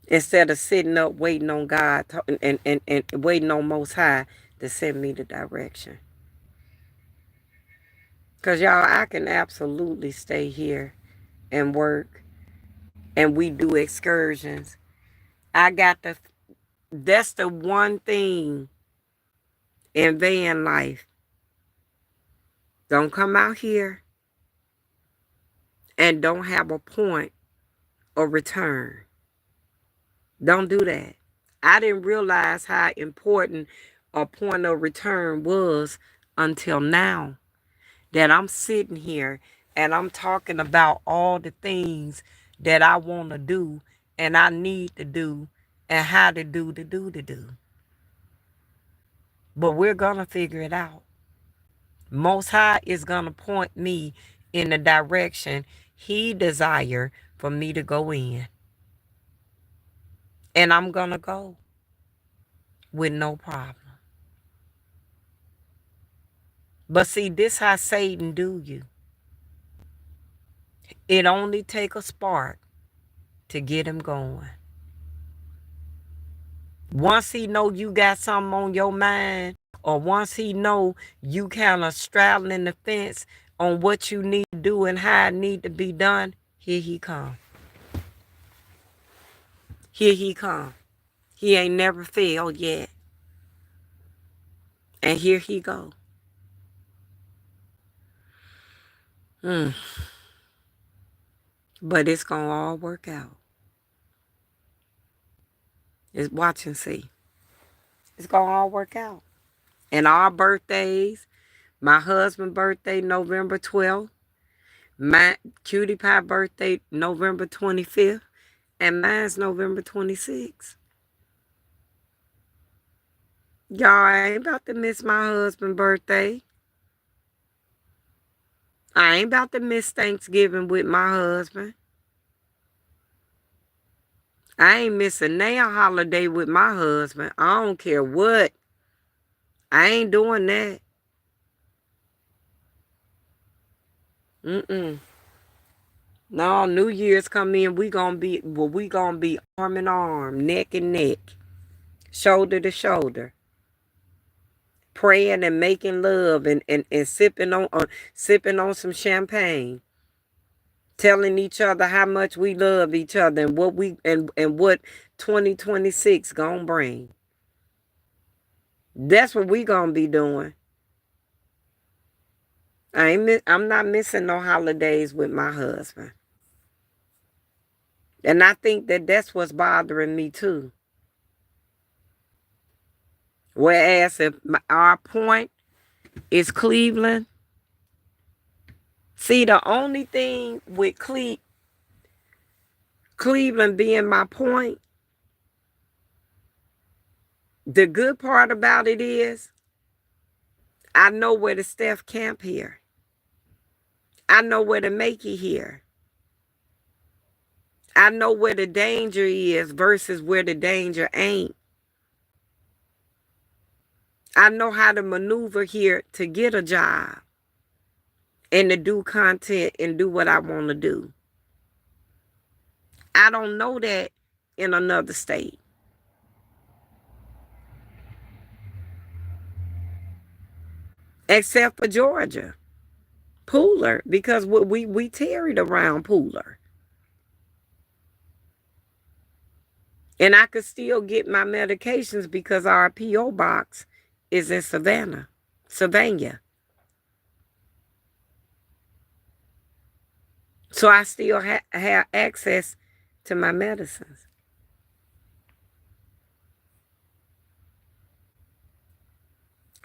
Instead of sitting up waiting on God and waiting on Most High to send me the direction. Because y'all, I can absolutely stay here and work. And we do excursions. That's the one thing in van life. Don't come out here and don't have a point of return. Don't do that. I didn't realize how important a point of return was until now that I'm sitting here and I'm talking about all the things that I want to do and I need to do and how to do. But we're going to figure it out. Most High is going to point me in the direction He desire for me to go in. And I'm going to go with no problem. But see, this how Satan do you. It only take a spark to get him going. Once he know you got something on your mind, or once he know you kind of straddling the fence on what you need to do and how it need to be done, here he come. Here he come. He ain't never failed yet. And here he go. But it's going to all work out. It's watch and see. It's going to all work out. And our birthdays, my husband's birthday, November 12th. My Cutie Pie birthday, November 25th. And mine's November 26th. Y'all, I ain't about to miss my husband's birthday. I ain't about to miss Thanksgiving with my husband. I ain't missing no holiday with my husband. I don't care what. I ain't doing that. No, New Year's come in, we gonna be arm in arm, neck and neck, shoulder to shoulder, praying and making love and sipping on some champagne, telling each other how much we love each other and what 2026 gonna bring. That's what we gonna be doing. I'm not missing no holidays with my husband. And I think that that's what's bothering me too. Whereas if our point is Cleveland, see, the only thing with Cleveland being my point, the good part about it is I know where to Steph camp here. I know where to make it here. I know where the danger is versus where the danger ain't. I know how to maneuver here to get a job and to do content and do what I want to do. I don't know that in another state. Except for Georgia. Pooler, because we tarried around Pooler. And I could still get my medications because our P.O. box is in Savannah. So I still have access to my medicines.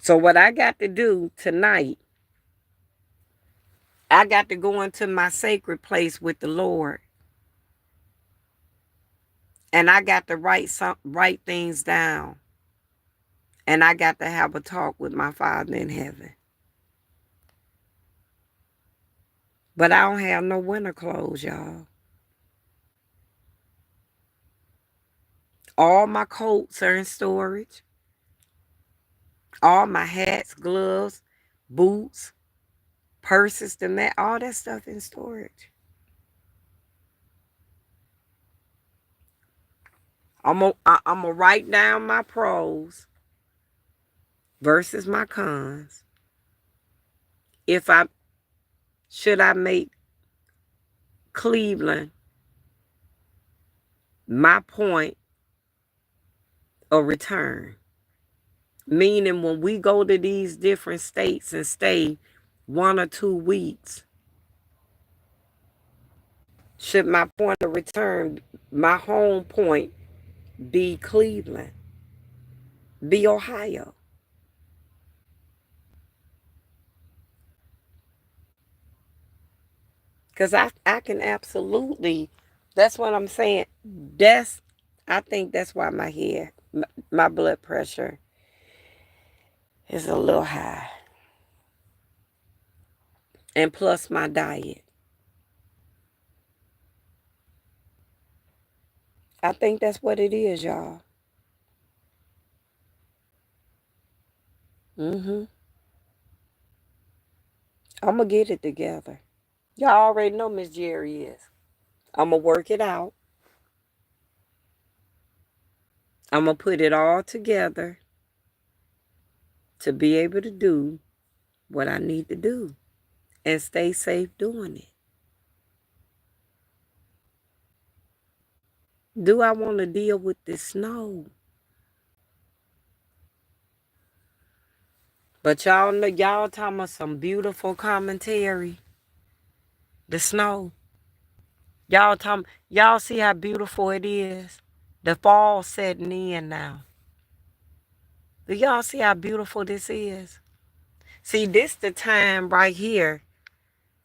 So what I got to do tonight, I got to go into my sacred place with the Lord. And I got to write things down. And I got to have a talk with my Father in heaven. But I don't have no winter clothes, y'all. All my coats are in storage. All my hats, gloves, boots, purses, the mat, all that stuff in storage. I'm gonna write down my pros versus my cons. If I should I make Cleveland my point of return? Meaning when we go to these different states and stay 1 or 2 weeks, should my point of return, my home point, be Cleveland, be Ohio? Because I can absolutely, that's what I'm saying. I think that's why my head, my blood pressure is a little high. And plus my diet. I think that's what it is, y'all. I'm going to get it together. Y'all already know Miss Jerry is. I'm going to work it out. I'm going to put it all together to be able to do what I need to do and stay safe doing it. Do I want to deal with this snow? But y'all know, y'all talking about some beautiful commentary. The snow. Y'all see how beautiful it is? The fall setting in now. Do y'all see how beautiful this is? See, this the time right here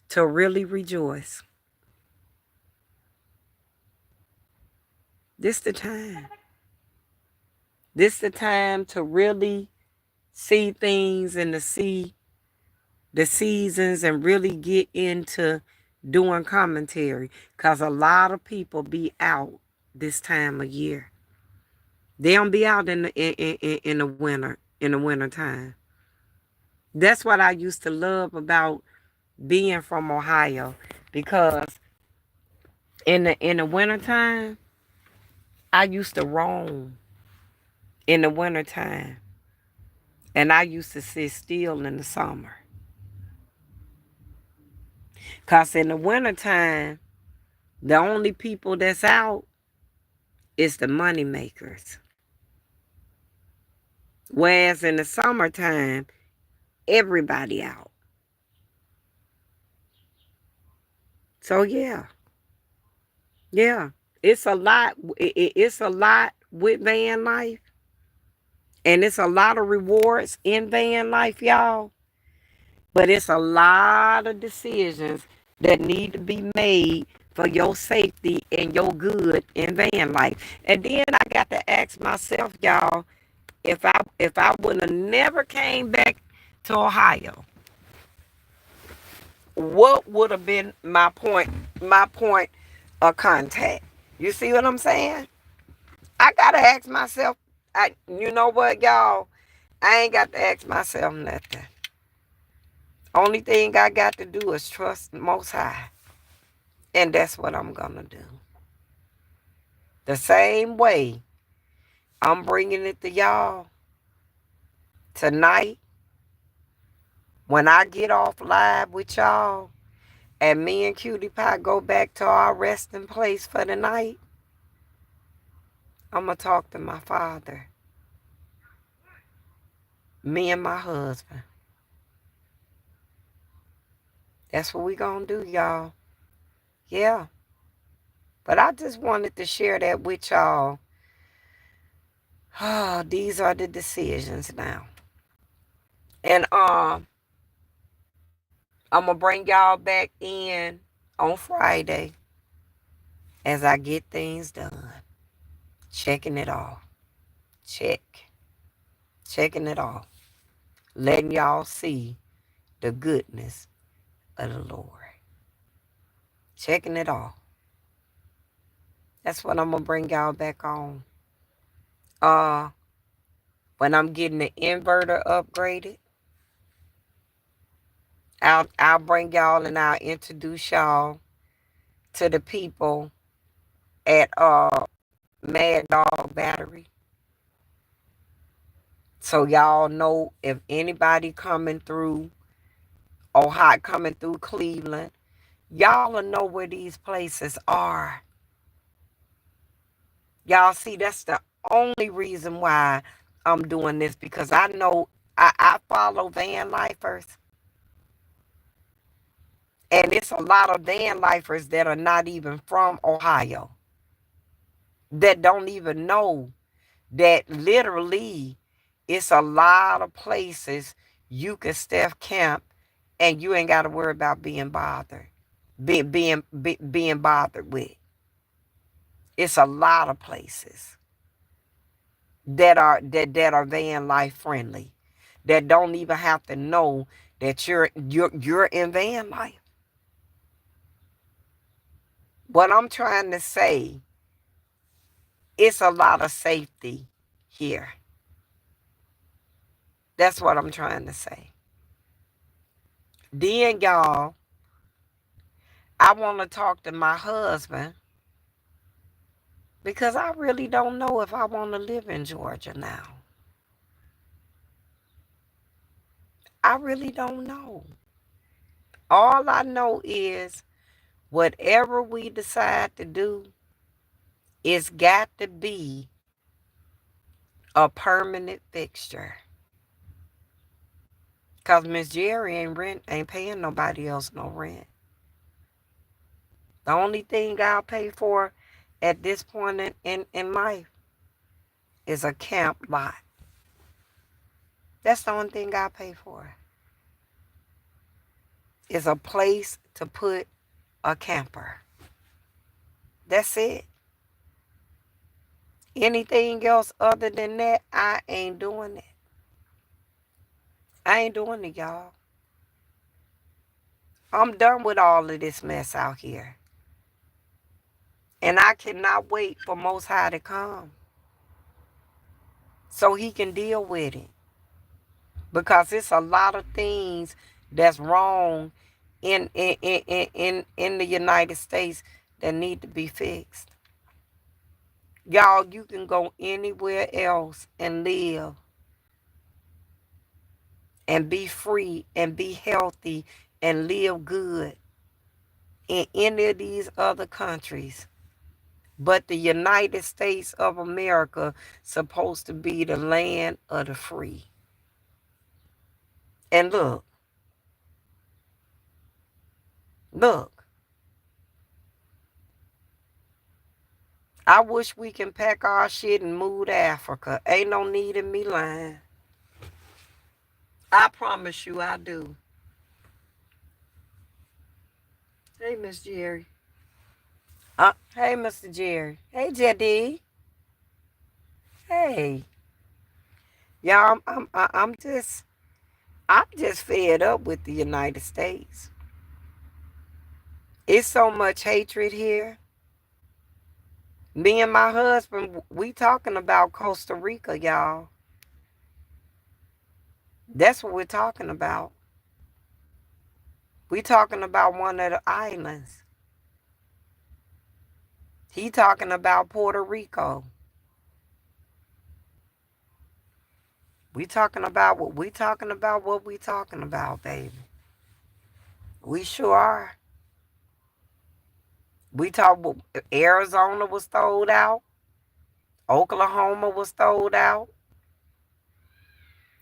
to really rejoice. This the time. This the time to really see things and to see the seasons and really get into doing commentary. Because a lot of people be out this time of year. They don't be out in the winter, in the winter time. That's what I used to love about being from Ohio, because in the winter time, I used to roam in the winter time, and I used to sit still in the summer. Cause in the winter time, the only people that's out is the money makers. Whereas in the summertime, everybody out. So yeah, it's a lot. It's a lot with van life, and it's a lot of rewards in van life, y'all. But it's a lot of decisions that need to be made for your safety and your good in van life. And then I got to ask myself, y'all, if I would have never came back to Ohio, what would have been my point of contact? You see what I'm saying? I gotta ask myself. You know what, y'all? I ain't got to ask myself nothing. Only thing I got to do is trust the Most High, and that's what I'm gonna do. The same way I'm bringing it to y'all tonight. When I get off live with y'all, and me and Cutie Pie go back to our resting place for the night, I'm going to talk to my father. Me and my husband. That's what we going to do, y'all. Yeah. But I just wanted to share that with y'all. Oh, these are the decisions now. And I'm going to bring y'all back in on Friday as I get things done. Checking it all. Checking it all. Letting y'all see the goodness of the Lord. Checking it all. That's what I'm going to bring y'all back on. when I'm getting the inverter upgraded, I'll bring y'all and I'll introduce y'all to the people at Mad Dog Battery. So y'all know if anybody coming through Ohio, coming through Cleveland, y'all will know where these places are. Y'all see, that's the only reason why I'm doing this, because I know I follow van lifers. And it's a lot of van lifers that are not even from Ohio, that don't even know that literally it's a lot of places you can step camp and you ain't got to worry about being bothered, being bothered with. It's a lot of places that are van life friendly, that don't even have to know that you're in van life. What I'm trying to say, it's a lot of safety here. That's what I'm trying to say. Then, y'all, I want to talk to my husband, because I really don't know if I want to live in Georgia now. I really don't know. All I know is whatever we decide to do, it's got to be a permanent fixture. Because Miss Jerry ain't paying nobody else no rent. The only thing I'll pay for at this point in life is a camp lot. That's the only thing I pay for. Is a place to put a camper. That's it. Anything else other than that, I ain't doing it. I ain't doing it, y'all. I'm done with all of this mess out here. And I cannot wait for Most High to come so he can deal with it. Because it's a lot of things that's wrong in the United States that need to be fixed. Y'all, you can go anywhere else and live and be free and be healthy and live good in any of these other countries. But the United States of America supposed to be the land of the free. And look, I wish we can pack our shit and move to Africa. Ain't no need in me lying. I promise you I do. Hey, Miss Jerry. Hey, Mr. Jerry. Hey, JD. Hey. Y'all, I'm just fed up with the United States. It's so much hatred here. Me and my husband, we talking about Costa Rica, y'all. That's what we're talking about. We talking about one of the islands. He talking about Puerto Rico. We talking about what we talking about, baby. We sure are. We talk. Arizona was throwed out. Oklahoma was throwed out.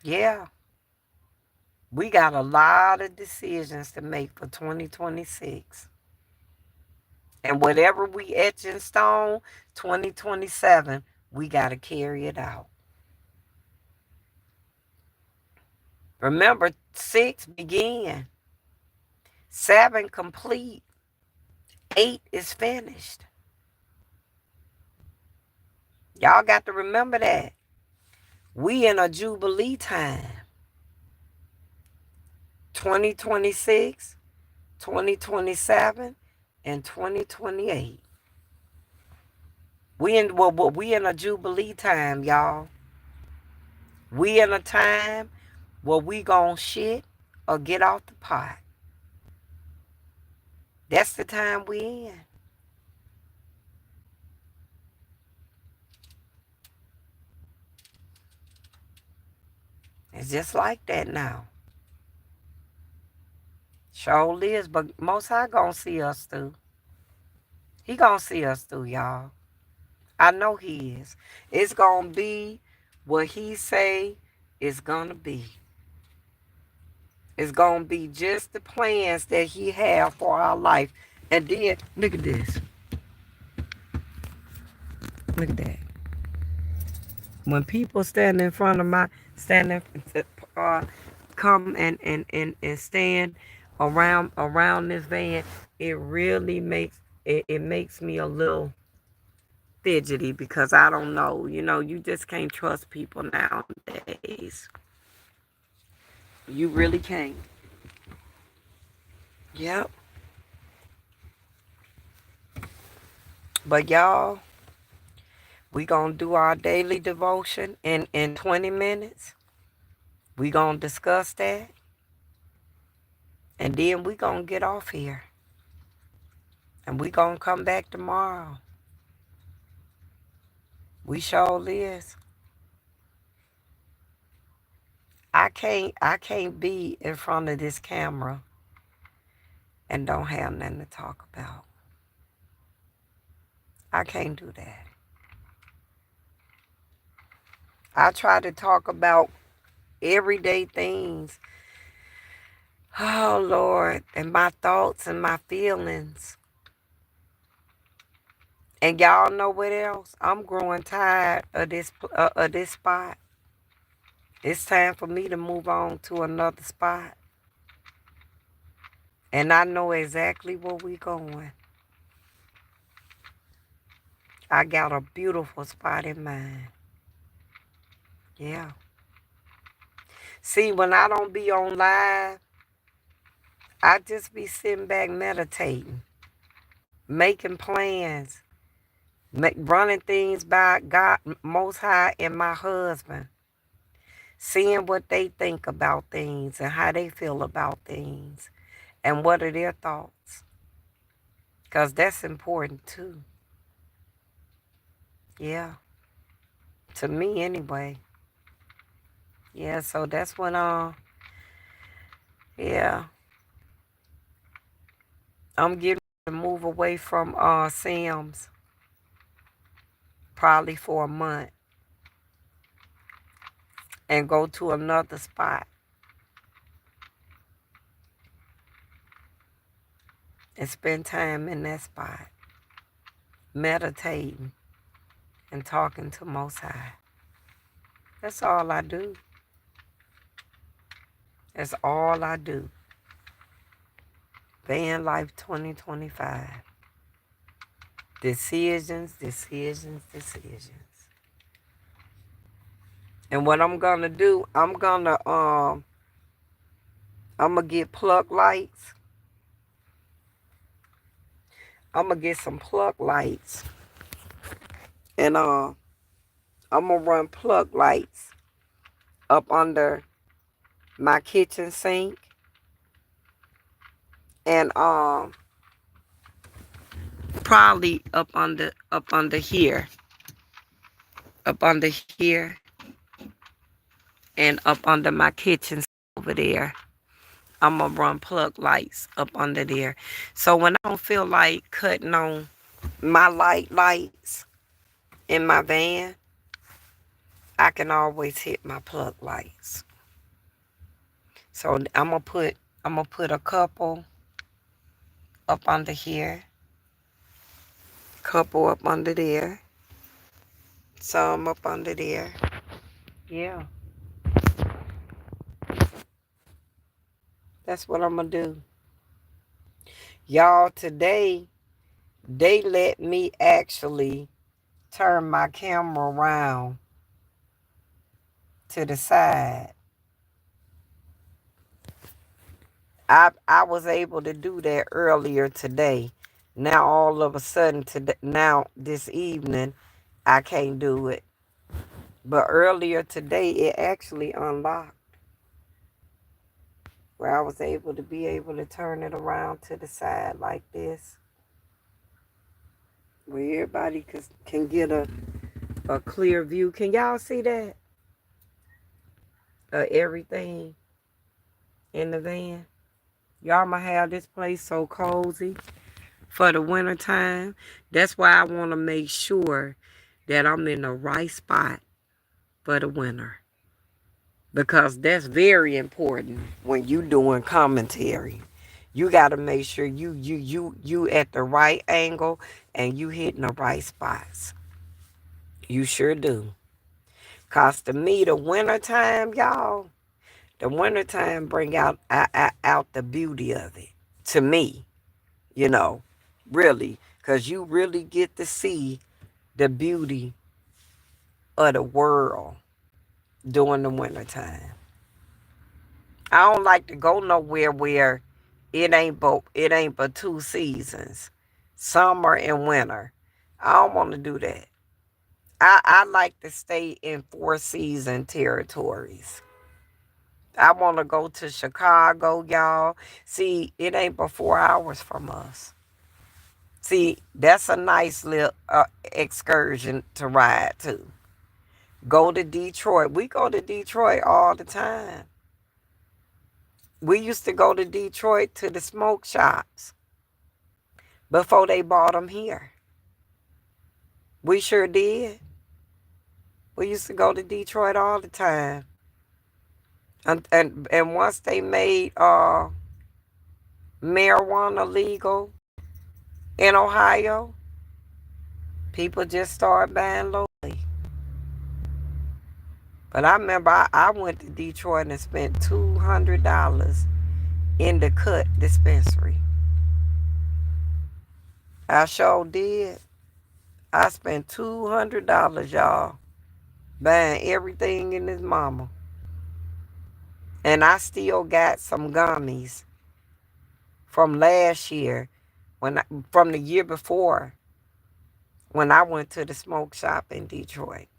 Yeah. We got a lot of decisions to make for 2026. And whatever we etch in stone, 2027, we got to carry it out. Remember, 6 began. 7 complete. 8 is finished. Y'all got to remember that. We in a Jubilee time. 2026, 2027, and 2028. We in a jubilee time, y'all. We in a time where we gon' shit or get off the pot. That's the time we in. It's just like that now. Sure is, but Most High gonna see us through. He gonna see us through, y'all. I know he is. It's gonna be what he say it's gonna be. It's gonna be just the plans that he have for our life. And then look at this. Look at that. When people stand in front of my uh, come and stand around this van, it really makes me a little fidgety because I don't know. You just can't trust people nowadays. You really can't. Yep. But y'all, we gonna do our daily devotion in 20 minutes. We gonna discuss that. And then we gonna get off here. And we gonna come back tomorrow. We sure is. I can't be in front of this camera and don't have nothing to talk about. I can't do that. I try to talk about everyday things. Oh Lord, and my thoughts and my feelings. And y'all know what else? I'm growing tired of this spot. It's time for me to move on to another spot. And I know exactly where we going. I got a beautiful spot in mind. Yeah. See, when I don't be on live, I just be sitting back meditating, making plans, running things by God Most High and my husband, seeing what they think about things and how they feel about things and what are their thoughts. Because that's important too. Yeah. To me anyway. Yeah, so that's when yeah. I'm getting to move away from Sam's probably for a month and go to another spot and spend time in that spot, meditating and talking to Most High. That's all I do. That's all I do. Van Life 2025. Decisions, decisions, decisions. And what I'm gonna do, I'm gonna get plug lights. I'm gonna get some plug lights. And I'm gonna run plug lights up under my kitchen sink and probably up under here and up under my kitchen over there. I'm gonna run plug lights up under there. So when I don't feel like cutting on my lights in my van, I can always hit my plug lights. So I'm gonna put a couple up under here, couple up under there, some up under there. Yeah, that's what I'm gonna do. Y'all, today they let me actually turn my camera around to the side. I was able to do that earlier today. Now all of a sudden, now this evening, I can't do it. But earlier today, it actually unlocked where I was able to turn it around to the side like this, where everybody can get a clear view. Can y'all see that? Everything in the van. Y'all might have this place so cozy for the winter time. That's why I want to make sure that I'm in the right spot for the winter. Because that's very important when you doing commentary. You got to make sure you at the right angle and you hitting the right spots. You sure do. Cause to me, the wintertime, y'all, the wintertime bring out the beauty of it. To me, you know, really. Cause you really get to see the beauty of the world during the wintertime. I don't like to go nowhere where it ain't but 2 seasons, summer and winter. I don't want to do that. I like to stay in 4 season territories. I want to go to Chicago, y'all. See, it ain't but 4 hours from us. See, that's a nice little excursion to ride to. Go to Detroit. We go to Detroit all the time. We used to go to Detroit to the smoke shops before they bought them here. We sure did. We used to go to Detroit all the time. And once they made marijuana legal in Ohio, people just started buying locally. But I remember I went to Detroit and spent $200 in the cut dispensary. I sure did. I spent $200, y'all, buying everything in his mama. And I still got some gummies from last year, from the year before, when I went to the smoke shop in Detroit.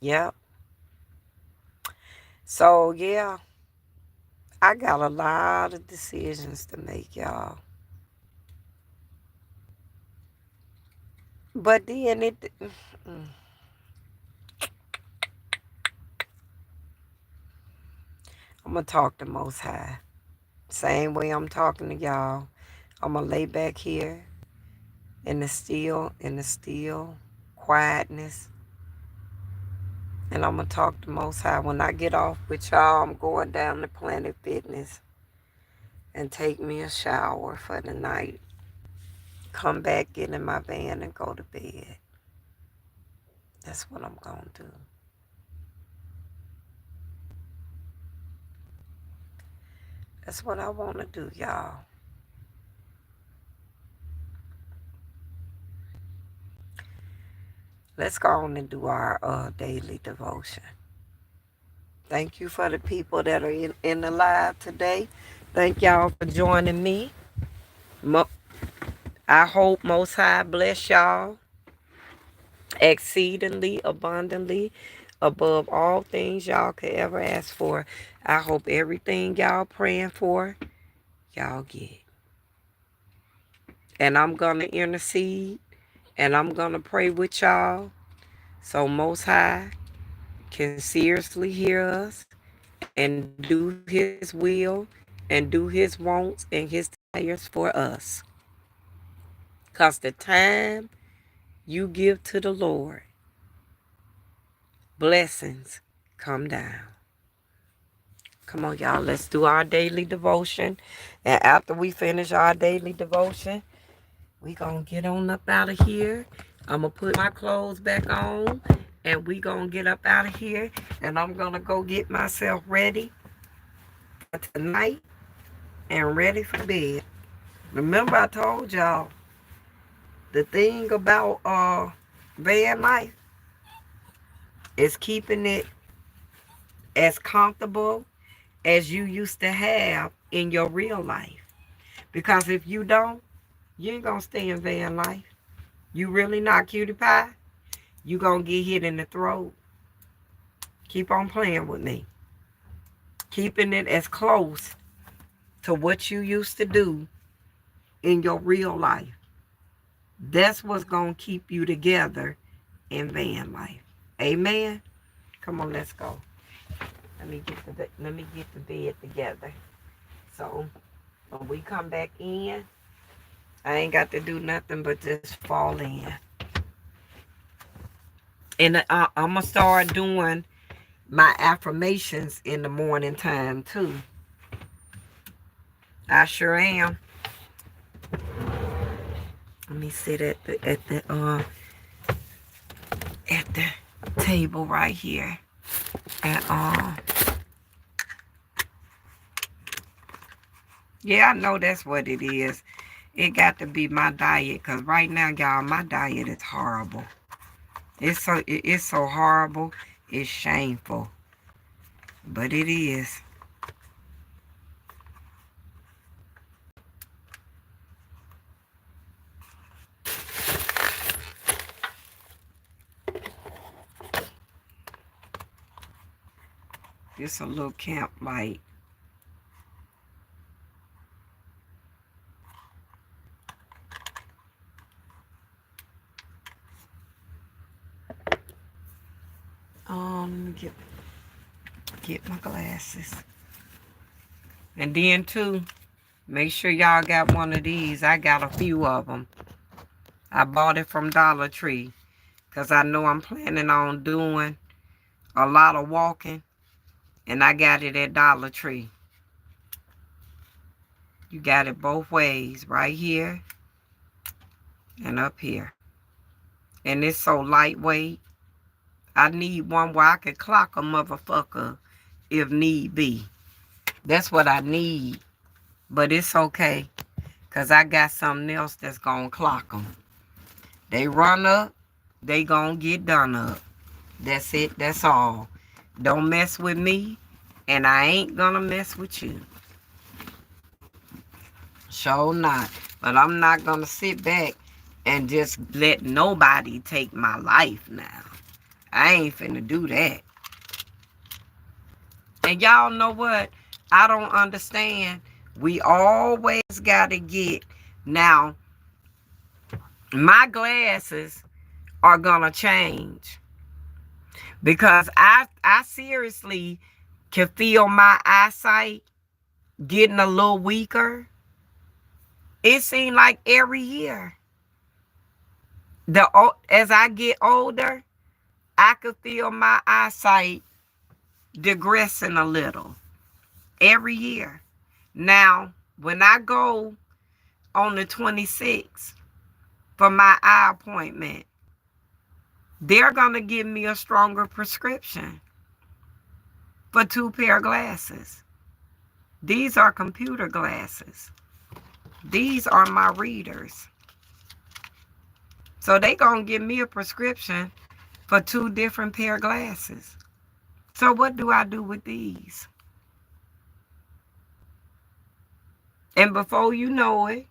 Yep. So yeah, I got a lot of decisions to make, y'all. But then I'm gonna talk to Most High. Same way I'm talking to y'all. I'm gonna lay back here in the still quietness. And I'm going to talk to Most High. When I get off with y'all, I'm going down to Planet Fitness and take me a shower for the night. Come back, get in my van, and go to bed. That's what I'm going to do. That's what I want to do, y'all. Let's go on and do our daily devotion. Thank you for the people that are in the live today. Thank y'all for joining me. I hope Most High bless y'all exceedingly abundantly above all things y'all could ever ask for. I hope everything y'all praying for, y'all get. And I'm going to intercede and I'm going to pray with y'all so Most High can seriously hear us and do his will and do his wants and his desires for us. Because the time you give to the Lord, blessings come down. Come on, y'all. Let's do our daily devotion. And after we finish our daily devotion, we going to get on up out of here. I'm going to put my clothes back on. And we going to get up out of here. And I'm going to go get myself ready for tonight and ready for bed. Remember I told y'all, the thing about van life is keeping it as comfortable as you used to have in your real life. Because if you don't, you ain't going to stay in van life. You really not, cutie pie. You going to get hit in the throat. Keep on playing with me. Keeping it as close to what you used to do in your real life. That's what's going to keep you together in van life. Amen? Come on, let's go. Let me get the bed together. So when we come back in, I ain't got to do nothing but just fall in. And I'm going to start doing my affirmations in the morning time too. I sure am. Let me sit at the table right here. And yeah, I know that's what it is. It got to be my diet, because right now, y'all, my diet is horrible. It's so horrible. It's shameful. But it is. It's a little camp light. Let me get my glasses. And then too, make sure y'all got one of these. I got a few of them. I bought it from Dollar Tree because I know I'm planning on doing a lot of walking. And I got it at Dollar Tree. You got it both ways, right here and up here. And it's so lightweight. I need one where I can clock a motherfucker if need be. That's what I need. But it's okay, because I got something else that's going to clock them. They run up, they going to get done up. That's it. That's all. Don't mess with me, and I ain't going to mess with you. Sure not. But I'm not going to sit back and just let nobody take my life now. I ain't finna do that. And y'all know what? I don't understand. We always got to get. Now, my glasses are going to change. Because I seriously can feel my eyesight getting a little weaker. It seems like every year. As I get older, I could feel my eyesight digressing a little every year. Now, when I go on the 26th for my eye appointment, they're going to give me a stronger prescription for 2 pair of glasses. These are computer glasses. These are my readers. So they're going to give me a prescription for 2 different pair of glasses. So what do I do with these? And before you know it,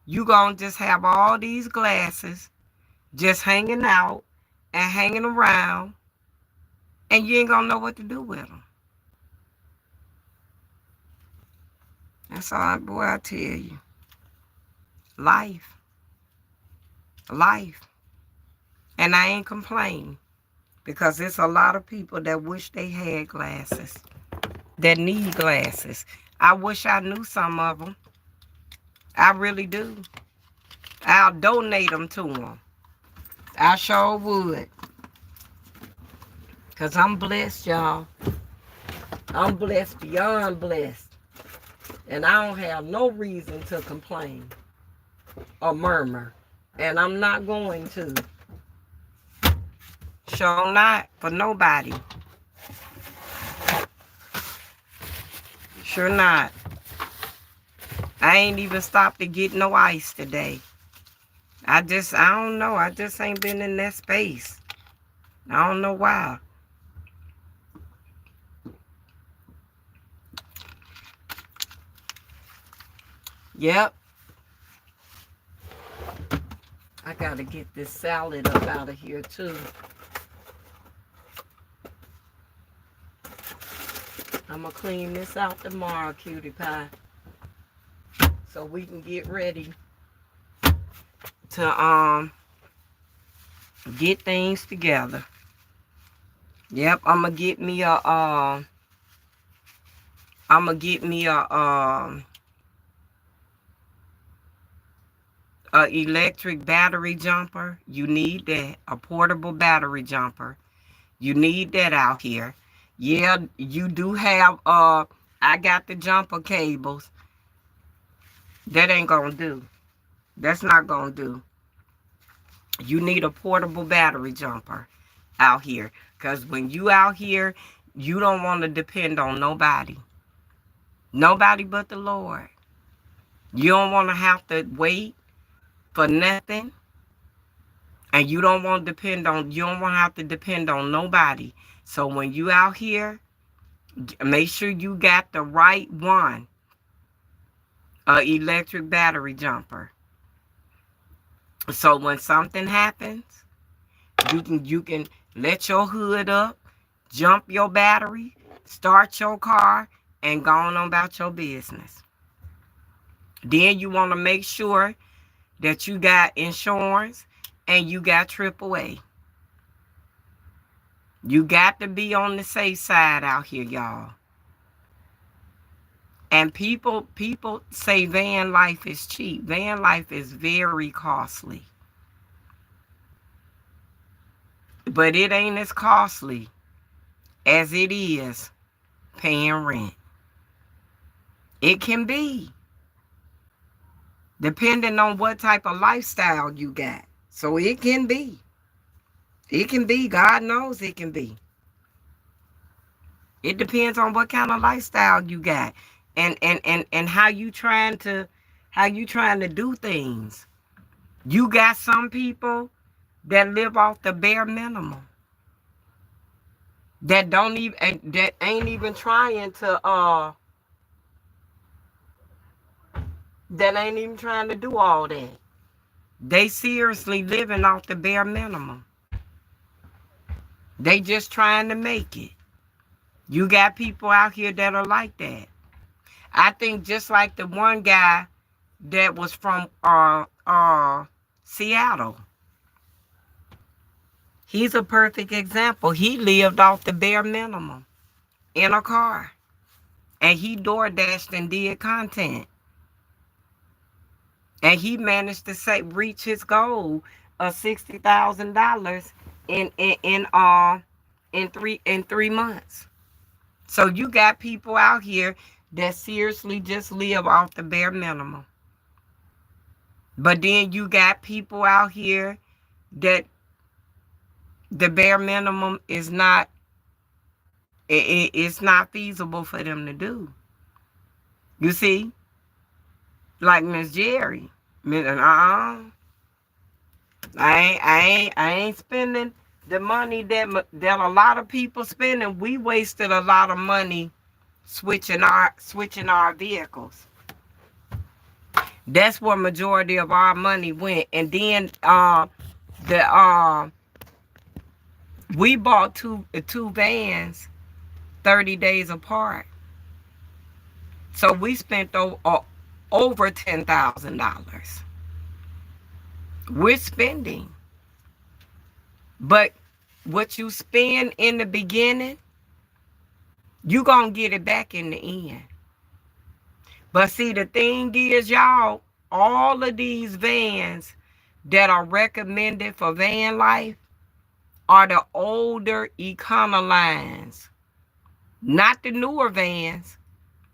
you going to just have all these glasses just hanging out and hanging around, and you ain't going to know what to do with them. That's all, boy, I tell you. Life. Life. And I ain't complaining, because there's a lot of people that wish they had glasses, that need glasses. I wish I knew some of them. I really do. I'll donate them to them. I sure would. Because I'm blessed, y'all. I'm blessed beyond blessed. And I don't have no reason to complain or murmur. And I'm not going to. Sure not for nobody. Sure not. I ain't even stopped to get no ice today. I don't know. I just ain't been in that space. I don't know why. Yep. I gotta get this salad up out of here too. I'm gonna clean this out tomorrow, cutie pie, so we can get ready to get things together. Yep, I'm gonna get me a electric battery jumper. You need that. A portable battery jumper. You need that out here. Yeah, you do have I got the jumper cables. That ain't gonna do. That's not gonna do. You need a portable battery jumper out here. Because when you out here, you don't want to depend on nobody. Nobody but the Lord. You don't want to have to wait for nothing. And you don't want to have to depend on nobody. So when you out here, make sure you got the right one. Electric battery jumper. So when something happens, you can let your hood up, jump your battery, start your car, and go on about your business. Then you want to make sure that you got insurance and you got AAA. You got to be on the safe side out here, y'all. And people say van life is cheap. Van life is very costly. But it ain't as costly as it is paying rent. It can be, depending on what type of lifestyle you got. So it can be. It can be. God knows it can be. It depends on what kind of lifestyle you got. And how you trying to do things. You got some people that live off the bare minimum. That ain't even trying to do all that. They seriously living off the bare minimum. They just trying to make it. You got people out here that are like that. I think just like the one guy that was from Seattle. He's a perfect example. He lived off the bare minimum in a car. And he door dashed and did content. And he managed to reach his goal of $60,000 in 3 months. So you got people out here that seriously just live off the bare minimum. But then you got people out here that the bare minimum is not, it's not feasible for them to do. You see? Like Miss Jerry. I ain't spending the money that a lot of people spending. We wasted a lot of money switching our vehicles. That's where majority of our money went. And then we bought two vans 30 days apart. So we spent over $10,000. We're spending. But what you spend in the beginning, you gonna get it back in the end. But see, the thing is, y'all, all of these vans that are recommended for van life are the older Econolines. Not the newer vans,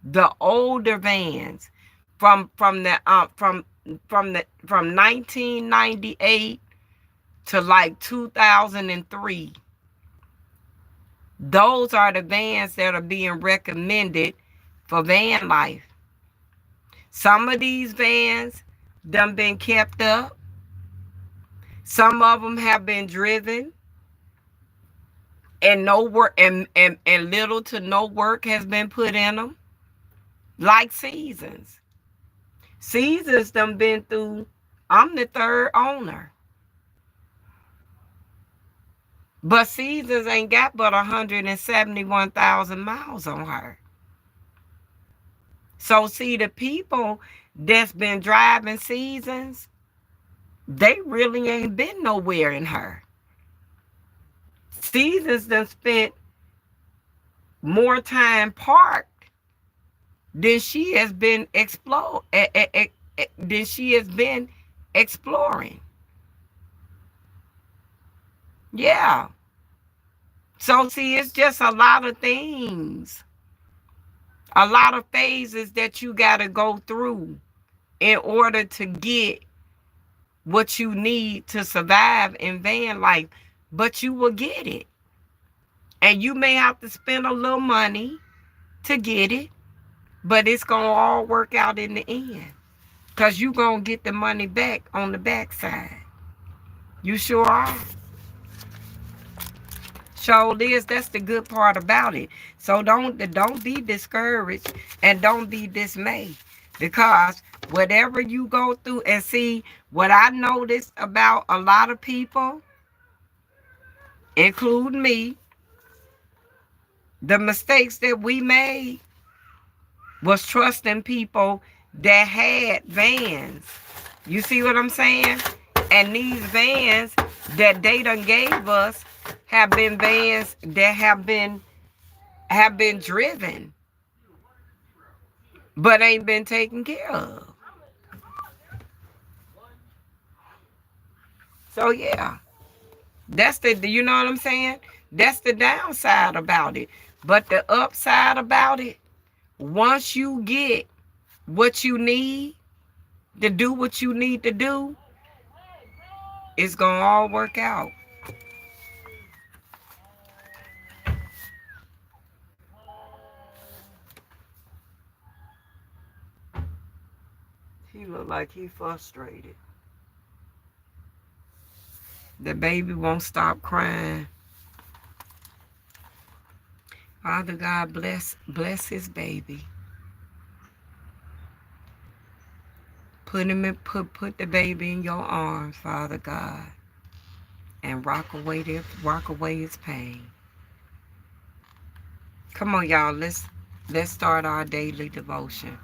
the older vans from 1998 to like 2003. Those are the vans that are being recommended for van life. Some of these vans done been kept up. Some of them have been driven, and no work and little to no work has been put in them. Like Seasons. Seasons done been through, I'm the third owner. But Seasons ain't got but 171,000 miles on her. So see, the people that's been driving Seasons, they really ain't been nowhere in her. Seasons done spent more time parked than she has been than she has been exploring. Yeah. So see, it's just a lot of things, a lot of phases that you got to go through in order to get what you need to survive in van life. But you will get it. And you may have to spend a little money to get it, but it's going to all work out in the end. Because you're going to get the money back on the backside. You sure are. So that's the good part about it. So don't be discouraged and don't be dismayed. Because whatever you go through, and see, what I noticed about a lot of people, including me, the mistakes that we made was trusting people that had vans. You see what I'm saying? And these vans that they done gave us have been vans that have been driven, but ain't been taken care of. So yeah, that's you know what I'm saying? That's the downside about it. But the upside about it, once you get what you need to do what you need to do, it's going to all work out. He look like he frustrated. The baby won't stop crying. Father God, bless his baby. Put the baby in your arms, Father God, and rock away his pain. Come on, y'all. Let's start our daily devotion.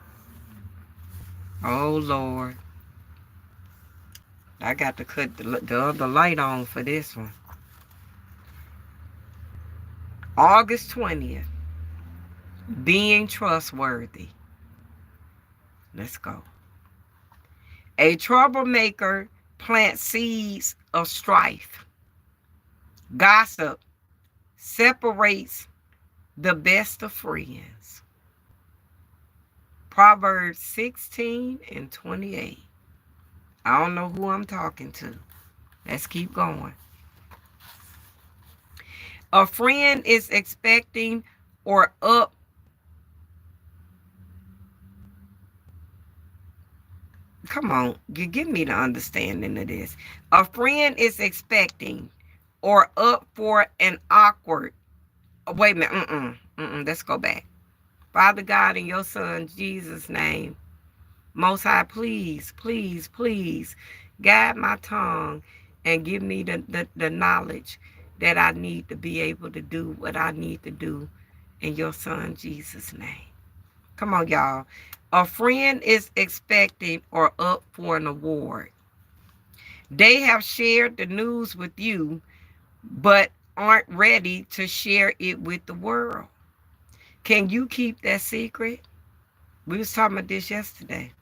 Oh Lord, I got to cut the other light on for this one. August 20th. Being trustworthy. Let's go. A troublemaker plants seeds of strife. Gossip separates the best of friends. Proverbs 16:28. I don't know who I'm talking to. Let's keep going. A friend is expecting or up. Come on, give me the understanding of this. A friend is expecting or up for an awkward. Wait a minute. Let's go back. Father God, in your son Jesus' name, Most High, please, please, please guide my tongue and give me the knowledge that I need to be able to do what I need to do in your son Jesus' name. Come on, y'all. A friend is expecting or up for an award. They have shared the news with you, but aren't ready to share it with the world. Can you keep that secret? We was talking about this yesterday.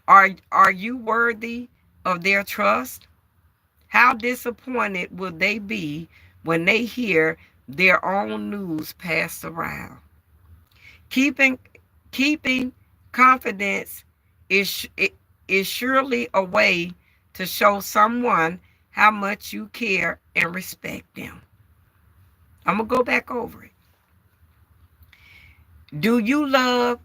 Are you worthy of their trust? How disappointed will they be when they hear their own news passed around? Keeping confidence is surely a way to show someone how much you care and respect them. I'm going to go back over it. Do you love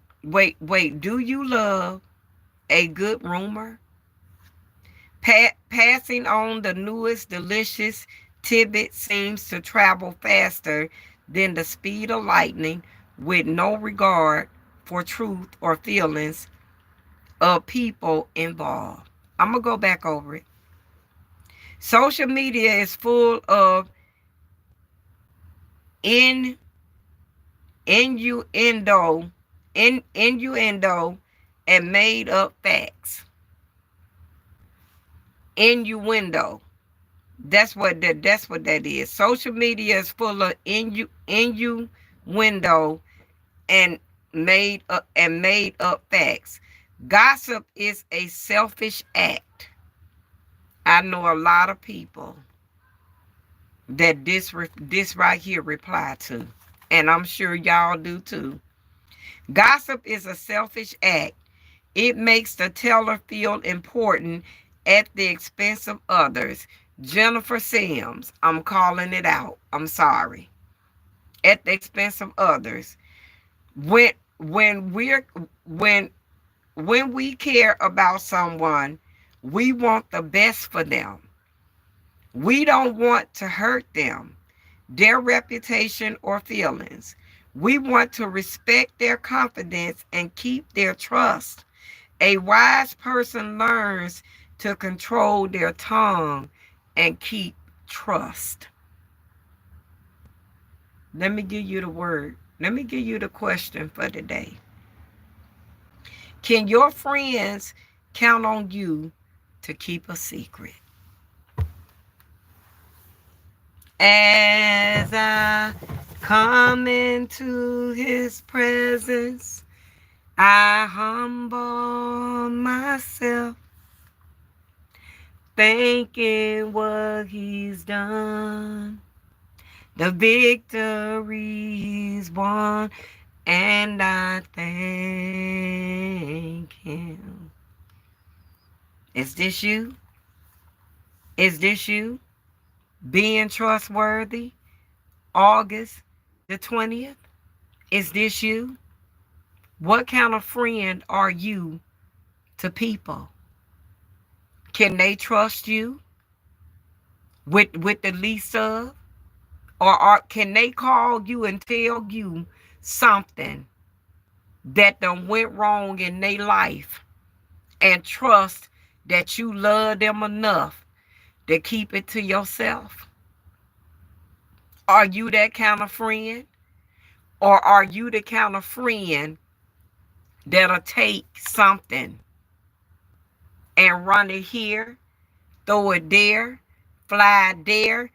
a good rumor? Passing on the newest delicious tidbit seems to travel faster than the speed of lightning, with no regard for truth or feelings of people involved. I'm going to go back over it. Social media is full of in innuendo, innuendo, and made up facts. Innuendo. That's what that is. Social media is full of innuendo and made up facts. Gossip is a selfish act. I know a lot of people that this right here reply to, and I'm sure y'all do too. Gossip is a selfish act. It makes the teller feel important at the expense of others. Jennifer Sims, I'm calling it out. I'm sorry. At the expense of others. When when we're when when we care about someone, we want the best for them. We don't want to hurt them, their reputation or feelings. We want to respect their confidence and keep their trust. A wise person learns to control their tongue and keep trust. Let me give you the word. Let me give you the question for today. Can your friends count on you to keep a secret? As I come into his presence, I humble myself, thanking what he's done, the victory he's won, and I thank him. Is this you? Is this you? Being trustworthy, August the 20th. Is this you? What kind of friend are you to people? Can they trust you with the least of? Or can they call you and tell you something that done went wrong in their life and trust that you love them enough to keep it to yourself? Are you that kind of friend? Or are you the kind of friend that'll take something and run it here, throw it there, fly it there,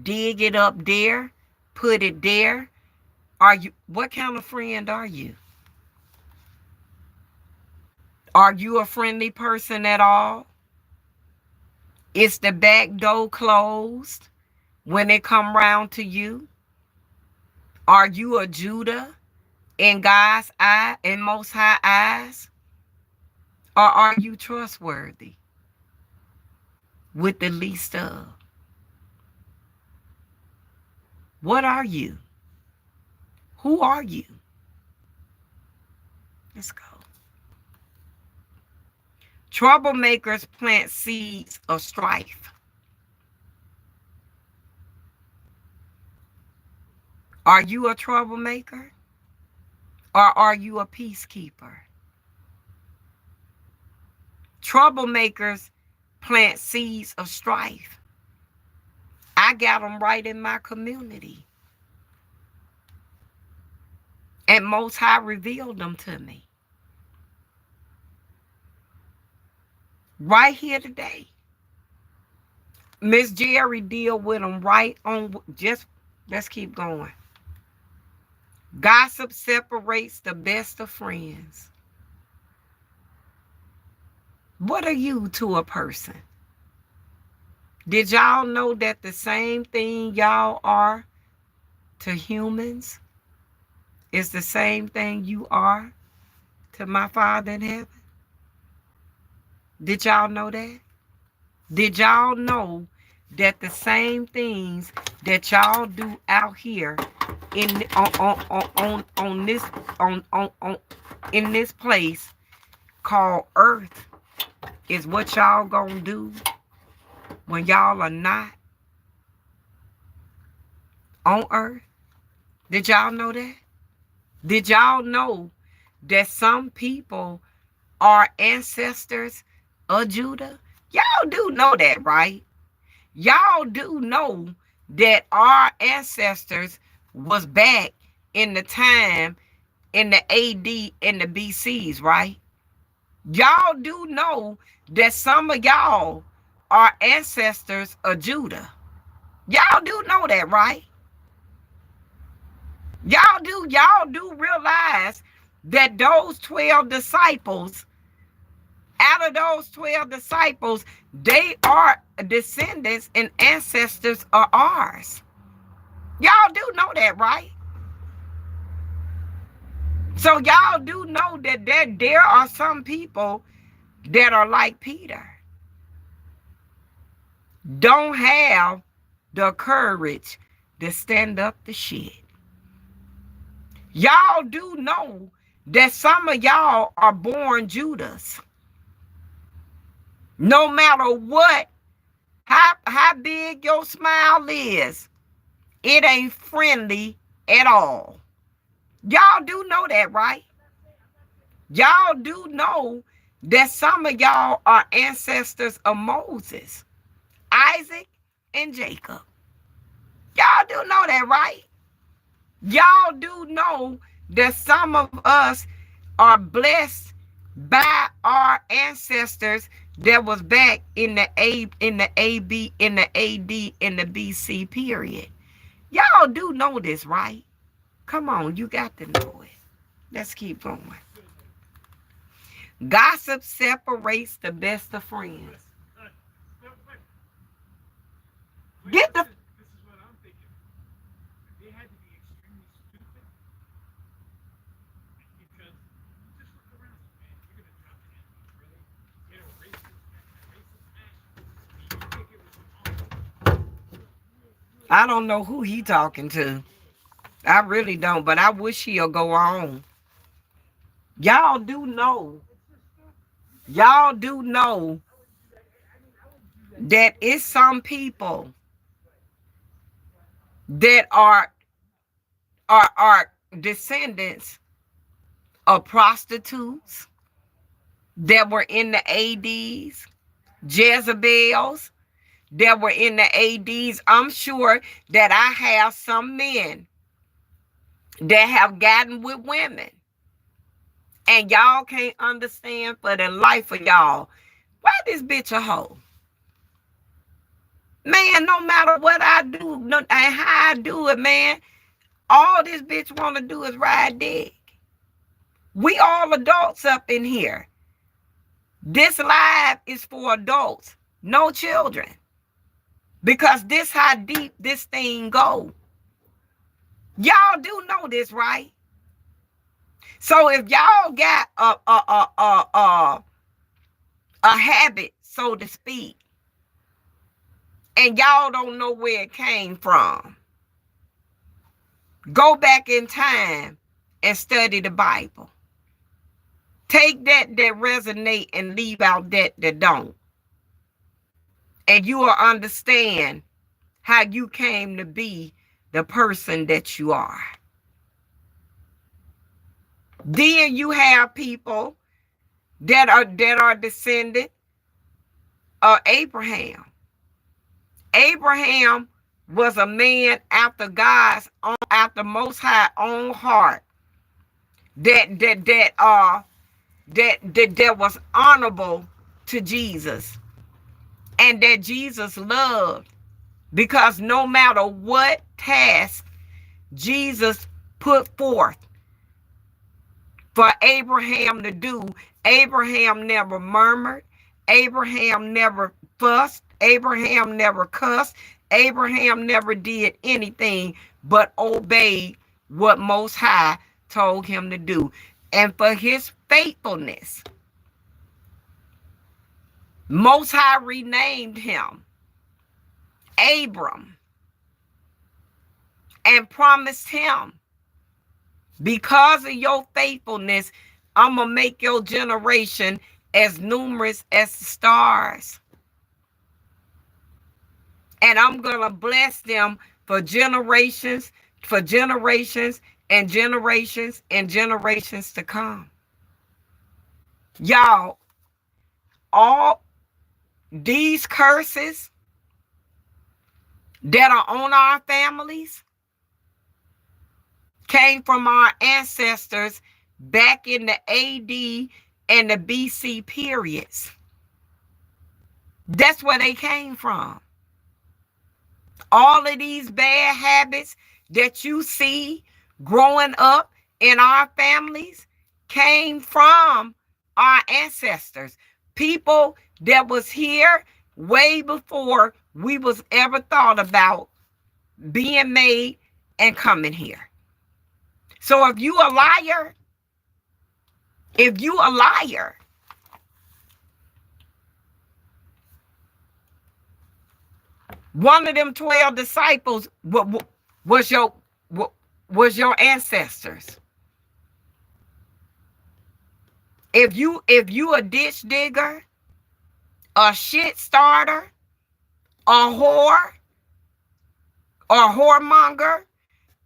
dig it up there, put it there? What kind of friend are you? Are you a friendly person at all? Is the back door closed when they come round to you? Are you a Judah in God's eye, in Most High eyes? Or are you trustworthy with the least of? What are you? Who are you? Let's go. Troublemakers plant seeds of strife. Are you a troublemaker? Or are you a peacekeeper? Troublemakers plant seeds of strife. I got them right in my community. And Most High revealed them to me. Right here today. Miss Jerry deal with them right on. Just let's keep going. Gossip separates the best of friends. What are you to a person? Did y'all know that the same thing y'all are to humans is the same thing you are to my Father in heaven? Did y'all know that? Did y'all know that the same things that y'all do out here in this place called earth is what y'all gonna do when y'all are not on earth? Did y'all know that? Did y'all know that some people are ancestors of Judah? Y'all do know that, right? Y'all do know that our ancestors was back in the time in the AD and the BCs, right? Y'all do know that some of y'all are ancestors of Judah. Y'all do know that, right? Y'all do realize that those 12 disciples, out of those 12 disciples, they are descendants and ancestors of ours. Y'all do know that, right? So y'all do know that there are some people that are like Peter, don't have the courage to stand up to shit. Y'all do know that some of y'all are born Judas. No matter what, how big your smile is, it ain't friendly at all. Y'all do know that, right? Y'all do know that some of y'all are ancestors of Moses, Isaac, and Jacob. Y'all do know that, right? Y'all do know that some of us are blessed by our ancestors that was back in the AB, in the AD, in the BC period. Y'all do know this, right? Come on, you got to know it. Let's keep going. Gossip separates the best of friends. Get the. This is what I'm thinking. They had to be extremely stupid because just look around, man. You're gonna drop an enemy, really? Get a racist man. You think it was. I don't know who he talking to. I really don't, but I wish he'll go on. Y'all do know. Y'all do know that it's some people that are descendants of prostitutes that were in the ADs, Jezebels that were in the ADs. I'm sure that I have some men that have gotten with women. And y'all can't understand for the life of y'all why this bitch a hoe. Man, no matter what I do and how I do it, man, all this bitch want to do is ride dick. We all adults up in here. This live is for adults, no children. Because this how deep this thing go. Y'all do know this, right? So if y'all got a habit, so to speak, and y'all don't know where it came from, go back in time and study the Bible. Take that resonate and leave out that don't. And you will understand how you came to be the person that you are. Then you have people that are descended of Abraham. Abraham was a man after God's own, after Most High own heart. That was honorable to Jesus, and that Jesus loved, because no matter what task Jesus put forth for Abraham to do, Abraham never murmured, Abraham never fussed, Abraham never cussed, Abraham never did anything but obeyed what Most High told him to do. And for his faithfulness, Most High renamed him Abram and promised him, because of your faithfulness, I'm going to make your generation as numerous as the stars. And I'm going to bless them for generations, and generations and generations to come. Y'all, all these curses that are on our families, came from our ancestors back in the AD and the BC periods. That's where they came from. All of these bad habits that you see growing up in our families came from our ancestors. People that was here way before we was ever thought about being made and coming here. So if you a liar, one of them 12 disciples was your ancestors. If you a ditch digger, a shit starter, a whore, a whoremonger,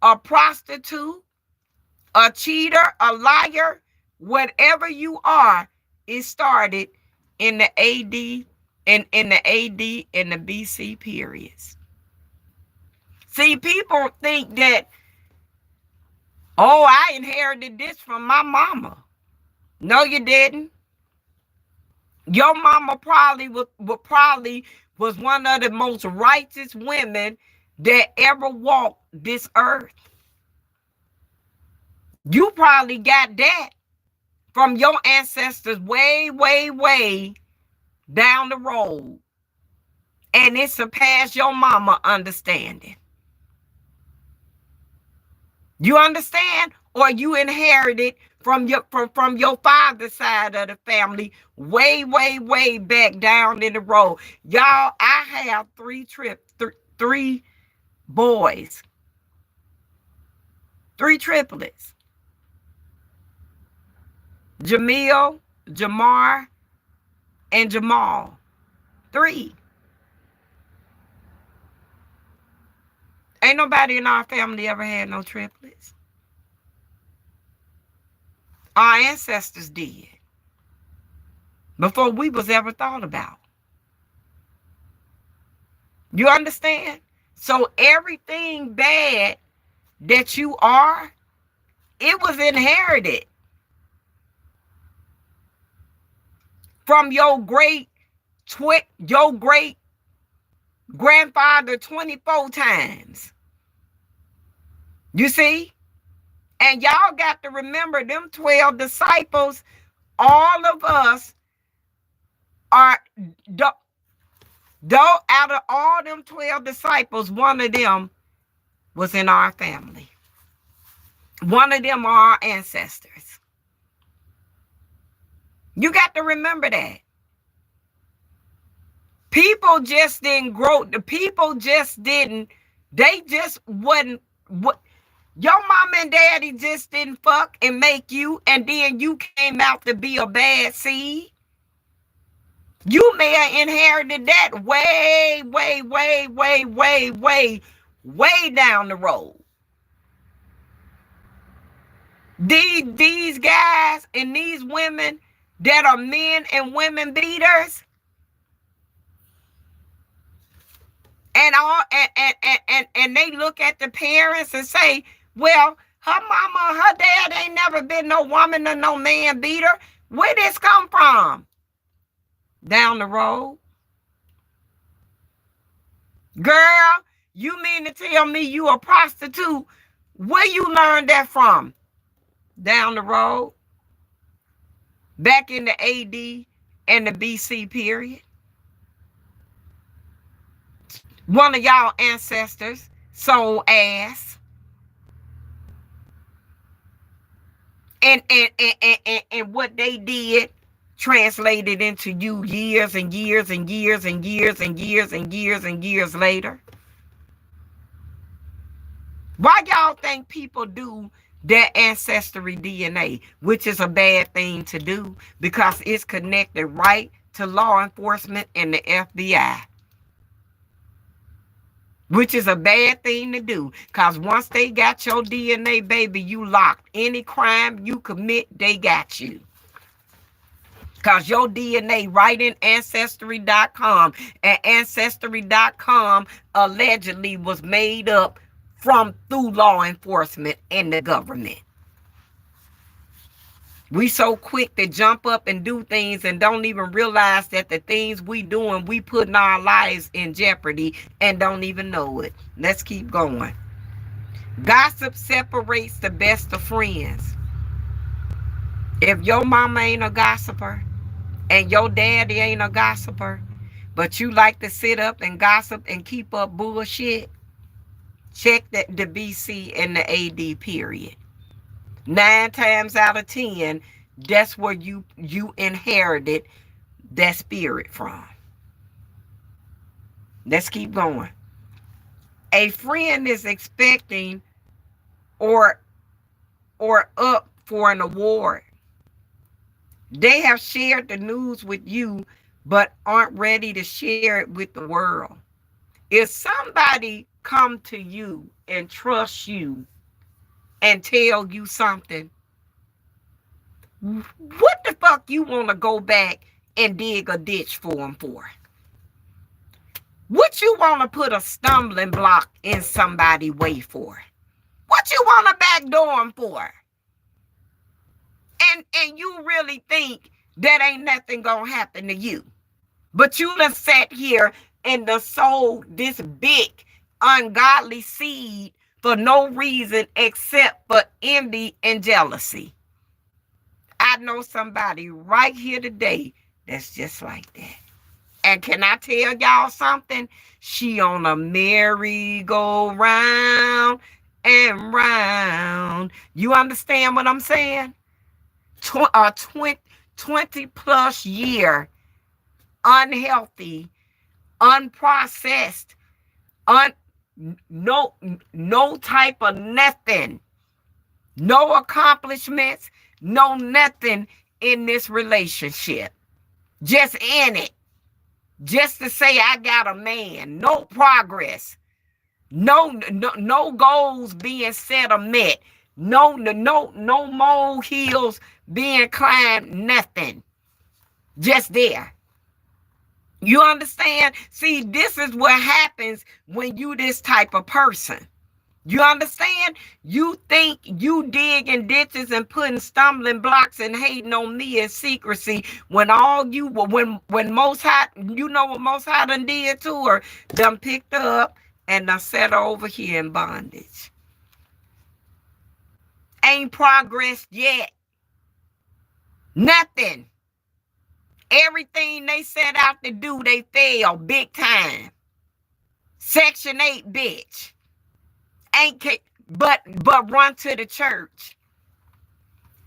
a prostitute, a cheater, a liar, whatever you are, it started in the AD and in the AD and the BC periods. See, people think that, oh, I inherited this from my mama. No, you didn't. Your mama probably was one of the most righteous women that ever walked this earth. You probably got that from your ancestors way, way, way down the road. And it surpassed your mama understanding. You understand? Or you inherited from your father's side of the family way, way, way back down in the road. Y'all, I have three boys. 3 triplets. Jamil, Jamar, and Jamal. 3. Ain't nobody in our family ever had no triplets. Our ancestors did. Before we was ever thought about. You understand? So everything bad that you are, it was inherited from your great grandfather 24 times. You see? And y'all got to remember them 12 disciples, all of us are, though out of all them 12 disciples, one of them was in our family. One of them are our ancestors. You got to remember that. People just didn't grow. The people just didn't. They just wasn't. What your mom and daddy just didn't fuck and make you, and then you came out to be a bad seed. You may have inherited that way, way, way, way, way, way, way down the road. These guys and these women that are men and women beaters, and they look at the parents and say, well, her mama, her dad ain't never been no woman or no man beater. Where this come from? Down the road. Girl, you mean to tell me you a prostitute? Where you learned that from? Down the road. Back in the AD and the BC period. One of y'all ancestors sold ass. And what they did translated into you years and years and years and years and years and years and years later. Why y'all think people do their ancestry DNA, which is a bad thing to do because it's connected right to law enforcement and the FBI? Which is a bad thing to do. Because once they got your DNA, baby, you locked. Any crime you commit, they got you. Because your DNA right in Ancestry.com. And Ancestry.com allegedly was made up from through law enforcement and the government. We so quick to jump up and do things and don't even realize that the things we doing, we putting our lives in jeopardy and don't even know it. Let's keep going. Gossip separates the best of friends. If your mama ain't a gossiper and your daddy ain't a gossiper, but you like to sit up and gossip and keep up bullshit, check the BC and the AD period. 9 times out of 10, that's where you inherited that spirit from. Let's keep going. A friend is expecting or up for an award. They have shared the news with you, but aren't ready to share it with the world. If somebody come to you and trust you and tell you something, what the fuck you want to go back and dig a ditch for them for? What you want to put a stumbling block in somebody's way for? What you want to backdoor them for? And you really think that ain't nothing gonna happen to you. But you done sat here and done sowed this big ungodly seed for no reason except for envy and jealousy. I know somebody right here today that's just like that. And can I tell y'all something? She on a merry-go-round and round. You understand what I'm saying? 20 plus year unhealthy, unprocessed, no type of nothing, no accomplishments, no nothing in this relationship. Just in it. Just to say I got a man. No progress. No goals being set or met. No molehills being climbed, nothing. Just there. You understand? See, this is what happens when you this type of person. You understand? You think you digging ditches and putting stumbling blocks and hating on me in secrecy when when Most High, you know what Most High done did to her? Done picked her up and done set her over here in bondage. Ain't progressed yet. Nothing. Everything they set out to do, they failed big time. Section 8 bitch. Ain't but run to the church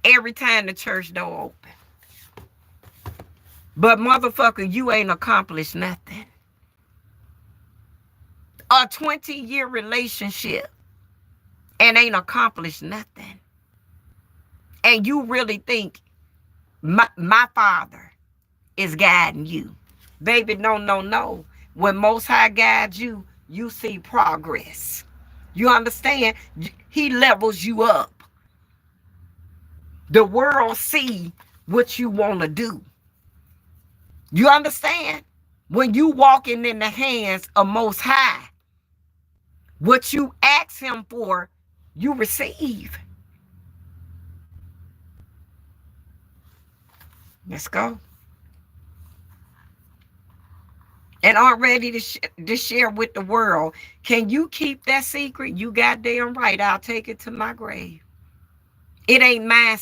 every time the church door open. But motherfucker, you ain't accomplished nothing. A 20-year relationship and ain't accomplished nothing. And you really think my father is guiding you. Baby, no. When Most High guides you, you see progress. You understand? He levels you up. The world see what you want to do. You understand? When you walking in the hands of Most High, what you ask him for, you receive. Let's go. And aren't ready to share with the world. Can you keep that secret? You goddamn right. I'll take it to my grave. It ain't mine.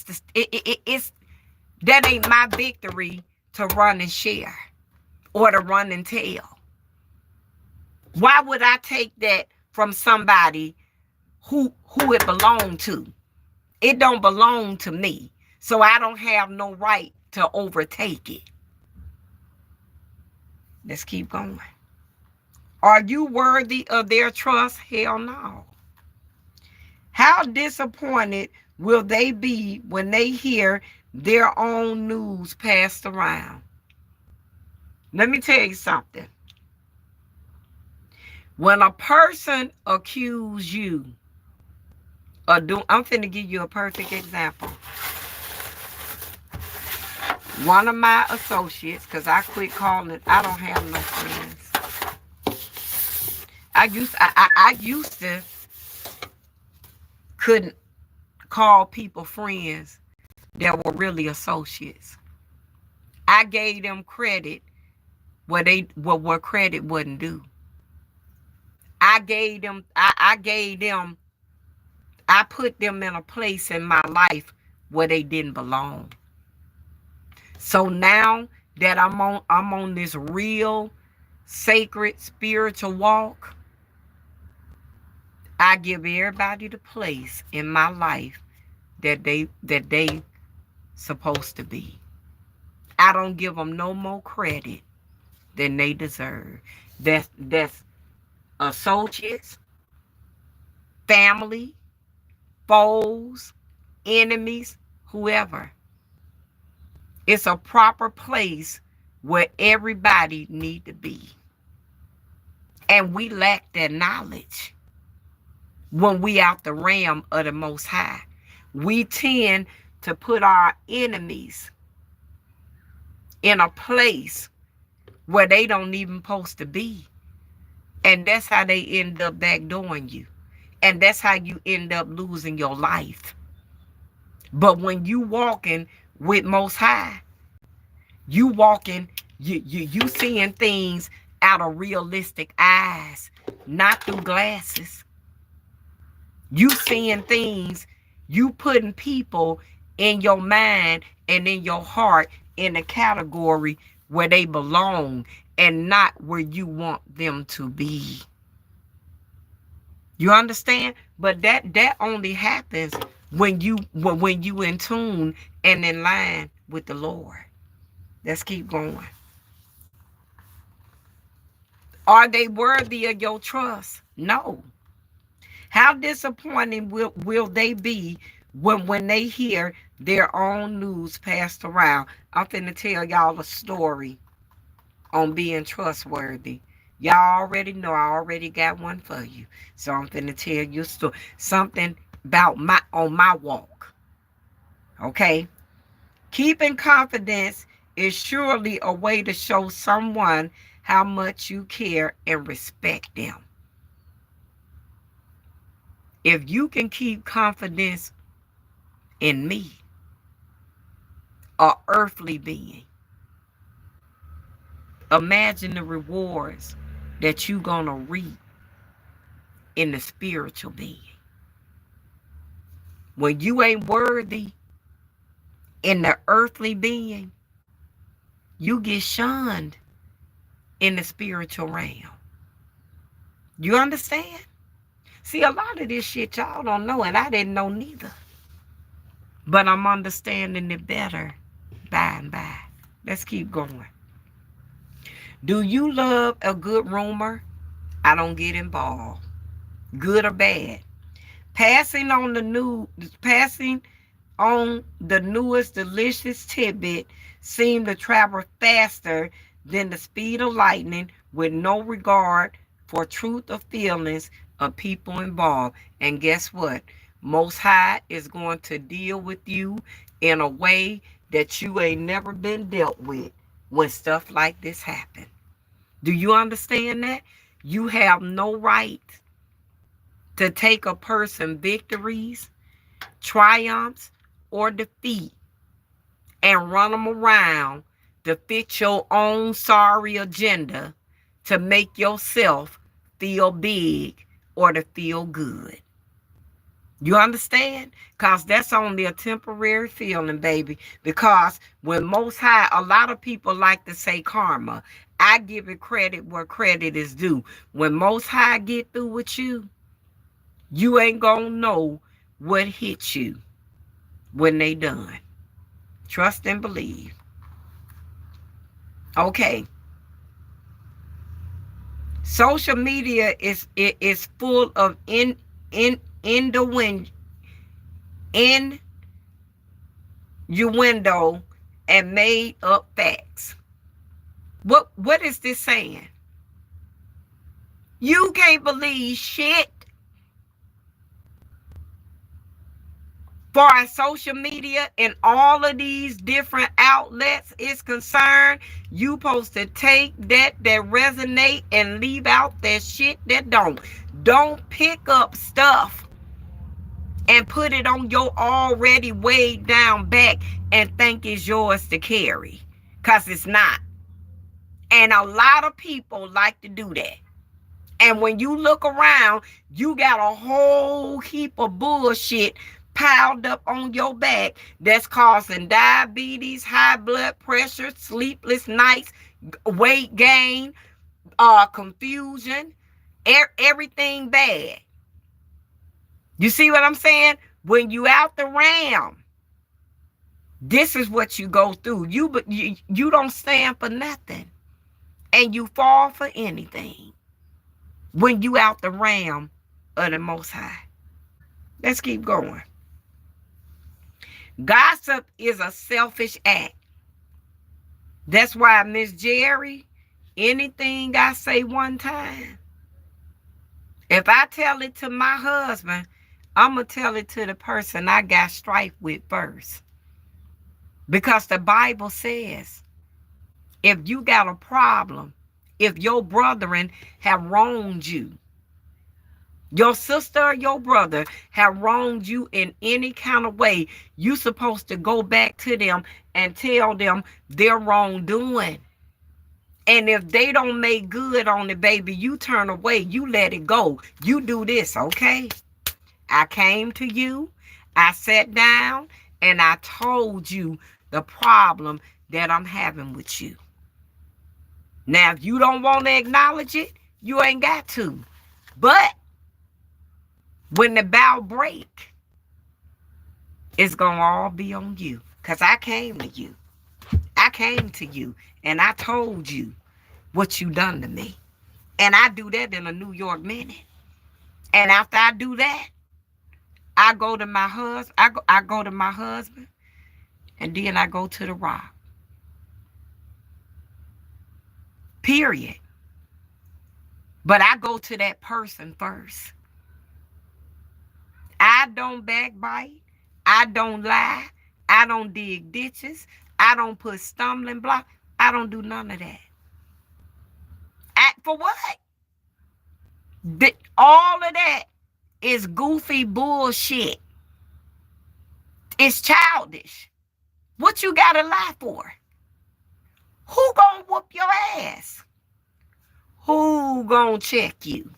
That ain't my victory to run and share or to run and tell. Why would I take that from somebody who it belonged to? It don't belong to me. So I don't have no right to overtake it. Let's keep going. Are you worthy of their trust? Hell no. How disappointed will they be when they hear their own news passed around? Let me tell you something. When a person accuses you of doing, I'm finna give you a perfect example. One of my associates, because I quit calling it, I don't have no friends. I used to couldn't call people friends that were really associates. I gave them credit where credit wasn't due. I put them in a place in my life where they didn't belong. So now that I'm on this real sacred spiritual walk, I give everybody the place in my life that they supposed to be. I don't give them no more credit than they deserve. That's associates, family, foes, enemies, whoever. It's a proper place where everybody need to be. And we lack that knowledge when we out the realm of the Most High. We tend to put our enemies in a place where they don't even supposed to be. And that's how they end up backdooring you. And that's how you end up losing your life. But when you walking with Most High, you walking, you seeing things out of realistic eyes, not through glasses. You seeing things, you putting people in your mind and in your heart in a category where they belong and not where you want them to be. You understand? But that only happens when you in tune and in line with the Lord. Let's keep going. Are they worthy of your trust? No. How disappointing will they be when they hear their own news passed around? I'm finna tell y'all a story on being trustworthy. Y'all already know I already got one for you. So I'm finna tell you a story. Something about my walk. Okay? Keeping confidence is surely a way to show someone how much you care and respect them. If you can keep confidence in me, a earthly being, imagine the rewards that you're going to reap in the spiritual being. When you ain't worthy in the earthly being, you get shunned in the spiritual realm. You understand? See, a lot of this shit y'all don't know, and I didn't know neither. But I'm understanding it better by and by. Let's keep going. Do you love a good rumor? I don't get involved. Good or bad. Passing on the newest delicious tidbit seemed to travel faster than the speed of lightning with no regard for truth or feelings of people involved. And guess what? Most High is going to deal with you in a way that you ain't never been dealt with when stuff like this happen. Do you understand that? You have no right to take a person's victories, triumphs, or defeat and run them around to fit your own sorry agenda to make yourself feel big or to feel good. You understand? Because that's only a temporary feeling, baby. Because when Most High, a lot of people like to say karma. I give it credit where credit is due. When Most High get through with you, you ain't gonna know what hit you when they done. Trust and believe. Okay. Social media is full of innuendo and made up facts. What is this saying? You can't believe shit. Far as social media and all of these different outlets is concerned, you supposed to take that resonate and leave out that shit that don't. Don't pick up stuff and put it on your already weighed down back and think it's yours to carry. Because it's not. And a lot of people like to do that. And when you look around, you got a whole heap of bullshit piled up on your back that's causing diabetes, high blood pressure, sleepless nights, weight gain, confusion, everything bad. You see what I'm saying? When you out the ram, this is what you go through. You don't stand for nothing, and you fall for anything when you out the ram of the Most High. Let's keep going. Gossip is a selfish act. That's why, Miss Jerry, anything I say one time, if I tell it to my husband, I'm going to tell it to the person I got strife with first. Because the Bible says, if you got a problem, if your brethren have wronged you, your sister or your brother have wronged you in any kind of way, you supposed to go back to them and tell them their wrongdoing. And if they don't make good on it, baby, you turn away. You let it go. You do this, okay? I came to you, I sat down, and I told you the problem that I'm having with you. Now, if you don't want to acknowledge it, you ain't got to. But when the bow break, it's going to all be on you. Because I came to you. I came to you, and I told you what you done to me. And I do that in a New York minute. And after I do that, I go to my husband. I go to my husband, and then I go to the rock. Period. But I go to that person first. I don't backbite. I don't lie. I don't dig ditches. I don't put stumbling blocks. I don't do none of that. For what? All of that is goofy bullshit. It's childish. What you gotta lie for? Who gonna whoop your ass? Who gonna check you?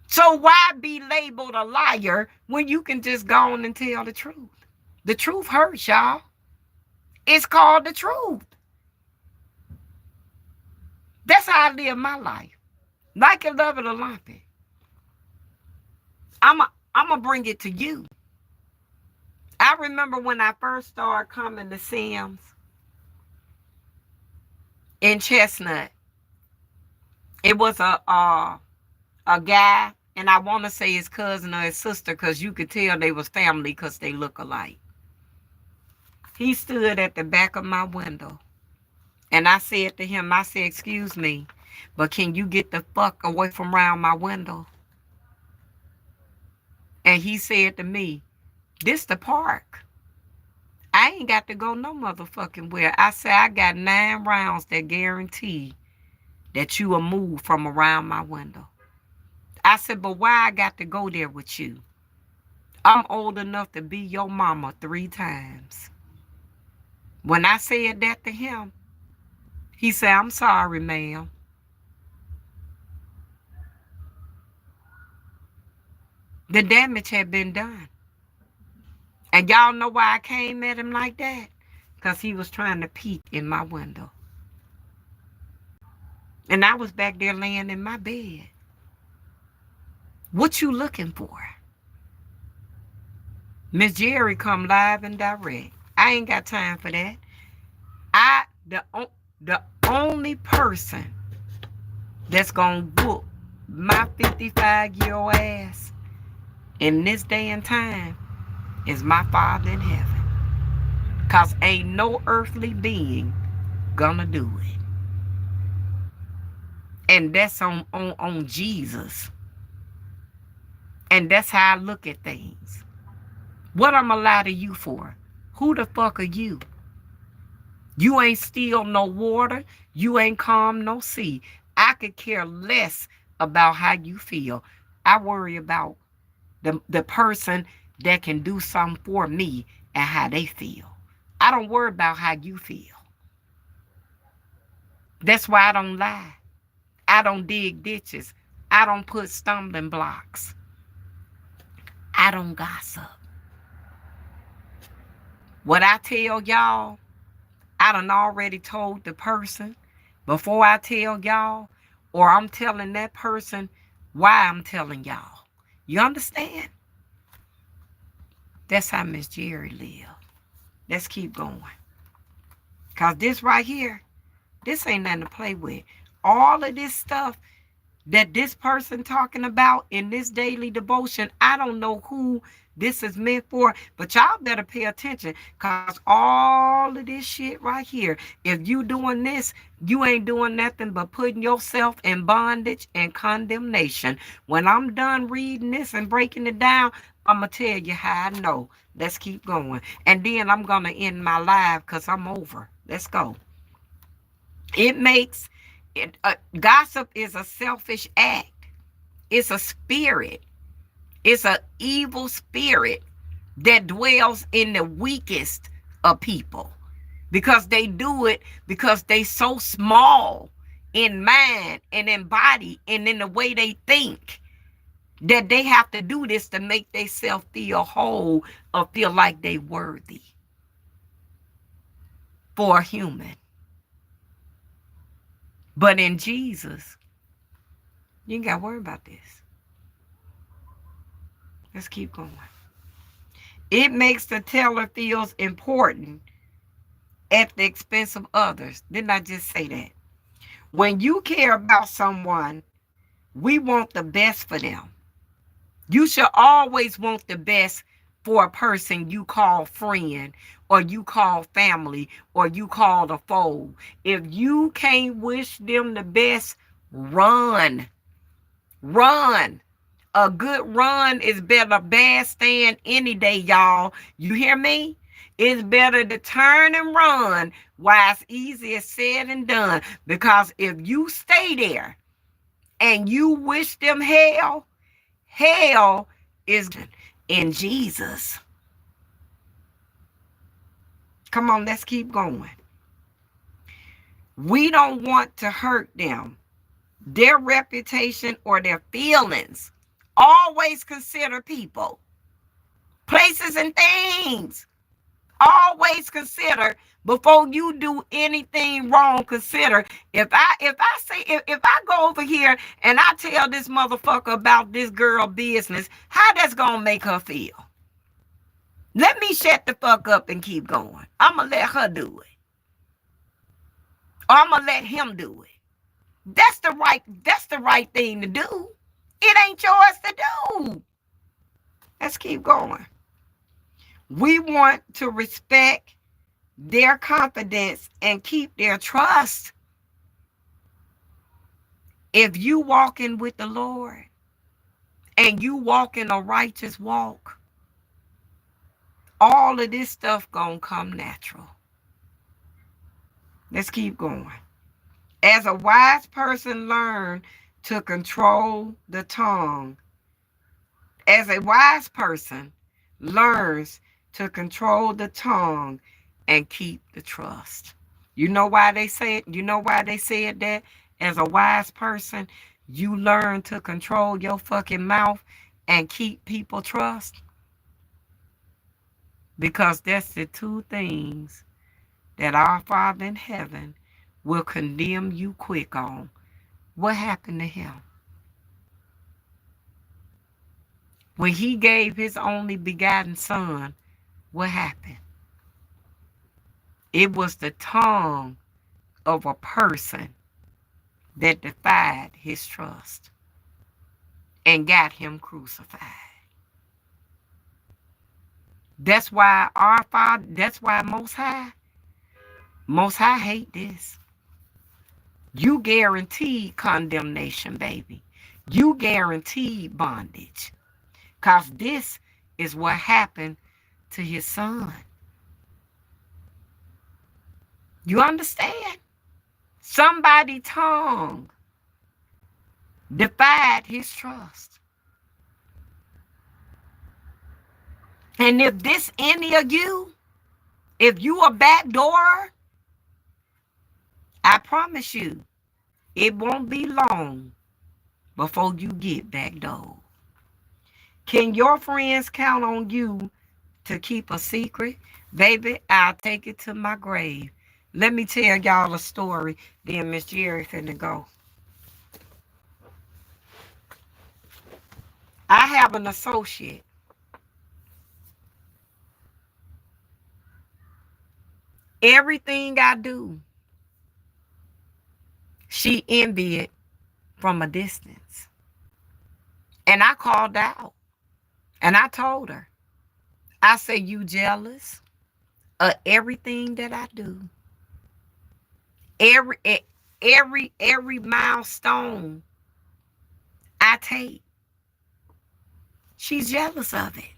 So why be labeled a liar when you can just go on and tell the truth? The truth hurts, y'all. It's called the truth. That's how I live my life. Like it, love it, or lump it. I'm going to bring it to you. I remember when I first started coming to Sam's in Chestnut. It was a guy, and I want to say his cousin or his sister, because you could tell they was family because they look alike. He stood at the back of my window, and I said to him, I said, excuse me, but can you get the fuck away from around my window? And he said to me, this the park. I ain't got to go no motherfucking where. I said, I got 9 rounds that guarantee that you will move from around my window. I said, but why I got to go there with you? I'm old enough to be your mama 3 times. When I said that to him, he said, I'm sorry, ma'am. The damage had been done. And y'all know why I came at him like that? Because he was trying to peek in my window. And I was back there laying in my bed. What you looking for? Miss Jerry come live and direct. I ain't got time for that. The only person that's gonna whoop my 55-year-old ass in this day and time is my Father in heaven. Because ain't no earthly being gonna do it. And that's on Jesus. And that's how I look at things. What I'm gonna lie to you for? Who the fuck are you? You ain't steal no water. You ain't calm no sea. I could care less about how you feel. I worry about the person that can do something for me and how they feel. I don't worry about how you feel. That's why I don't lie. I don't dig ditches. I don't put stumbling blocks. I don't gossip. What I tell y'all, I done already told the person before I tell y'all, or I'm telling that person why I'm telling y'all. You understand? That's how Miss Jerry live. Let's keep going. Because this right here, this ain't nothing to play with. All of this stuff that this person talking about in this daily devotion, I don't know who this is meant for, but y'all better pay attention, because all of this shit right here, if you doing this, you ain't doing nothing but putting yourself in bondage and condemnation. When I'm done reading this and breaking it down, I'm going to tell you how I know. Let's keep going. And then I'm going to end my live because I'm over. Let's go. It makes it, gossip is a selfish act. It's a spirit. It's an evil spirit that dwells in the weakest of people, because they do it because they so small in mind and in body and in the way they think, that they have to do this to make themselves feel whole or feel like they worthy for a human. But in Jesus, you ain't got to worry about this. Let's keep going. It makes the teller feels important at the expense of others. Didn't I just say that? When you care about someone, we want the best for them. You should always want the best for a person you call friend, or you call family, or you call a foe. If you can't wish them the best, run. Run. A good run is better a bad stand any day, y'all. You hear me? It's better to turn and run while it's easier said and done. Because if you stay there and you wish them hell, hell is in Jesus. Come on, let's keep going. We don't want to hurt them, their reputation, or their feelings. Always consider people, places, and things. Always consider before you do anything wrong. Consider, if I go over here and I tell this motherfucker about this girl business, how that's gonna make her feel? Let me shut the fuck up and keep going. I'm gonna let her do it, or I'm gonna let him do it. That's the right thing to do. It ain't yours to do. Let's keep going. We want to respect their confidence and keep their trust. If you walking with the Lord and you walking a righteous walk, all of this stuff gonna come natural. Let's keep going. As a wise person learn to control the tongue, as a wise person learns to control the tongue and keep the trust. You know why they say it? You know why they said that? As a wise person, you learn to control your fucking mouth and keep people trust. Because that's the two things that our Father in heaven will condemn you quick on. What happened to him? When he gave his only begotten son, what happened? It was the tongue of a person that defied his trust and got him crucified. That's why our Father, that's why Most High hate this. You guaranteed condemnation, baby. You guaranteed bondage. Because this is what happened to his son. You understand? Somebody's tongue defied his trust. And if this any of you, if you a backdoorer, I promise you, it won't be long before you get backdoored. Can your friends count on you to keep a secret? Baby, I'll take it to my grave. Let me tell y'all a story. Then Miss Jerry finna go. I have an associate. Everything I do, she envied from a distance. And I called out. And I told her, I say, you jealous of everything that I do. Every milestone I take. She's jealous of it.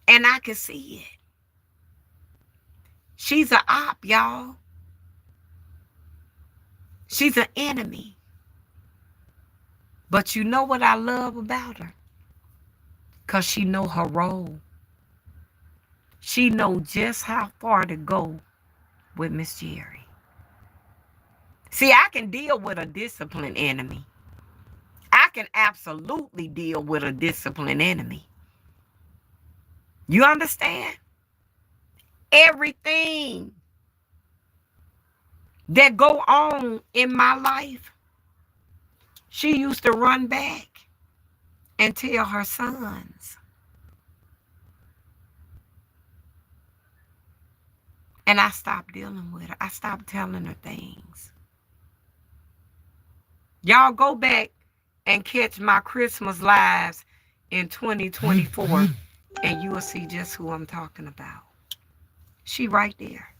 And I can see it. She's an op, y'all. She's an enemy. But you know what I love about her? Because she know her role. She know just how far to go with Miss Jerry. See, I can deal with a disciplined enemy. I can absolutely deal with a disciplined enemy. You understand? Everything that go on in my life, she used to run back and tell her sons. And I stopped dealing with her. I stopped telling her things. Y'all go back and catch my Christmas lives in 2024 and you will see just who I'm talking about. She right there.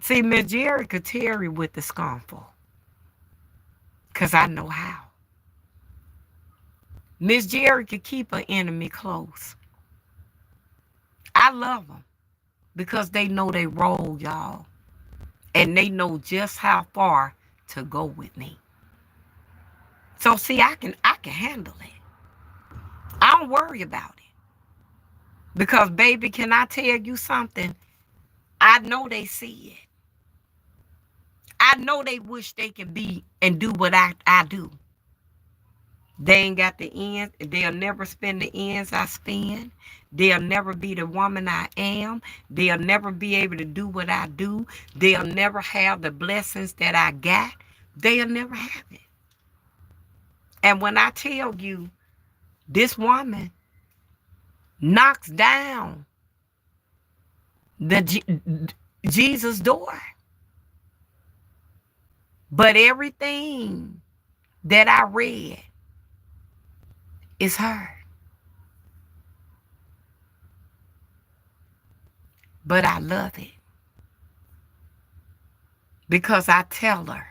See, Miss Jerry could tarry with the scornful. Because I know how. Miss Jerry could keep an enemy close. I love them because they know they role, y'all. And they know just how far to go with me. So see, I can handle it. I don't worry about it. Because baby, can I tell you something? I know they see it. I know they wish they could be and do what I do. They ain't got the ends. They'll never spend the ends I spend. They'll never be the woman I am. They'll never be able to do what I do. They'll never have the blessings that I got. They'll never have it. And when I tell you, this woman knocks down the Jesus door. But everything that I read is her. But I love it. Because I tell her.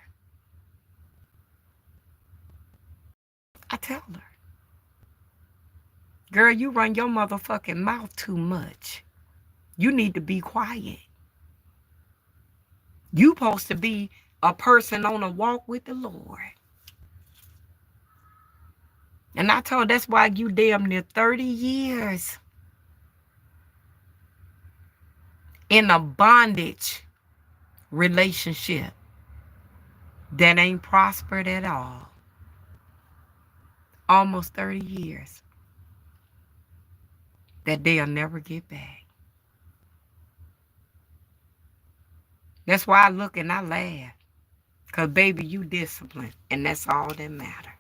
Girl, you run your motherfucking mouth too much. You need to be quiet. You supposed to be a person on a walk with the Lord. And I told her that's why you damn near 30 years in a bondage relationship that ain't prospered at all. Almost 30 years that they'll never get back. That's why I look and I laugh. Because, baby, you disciplined. And that's all that matters.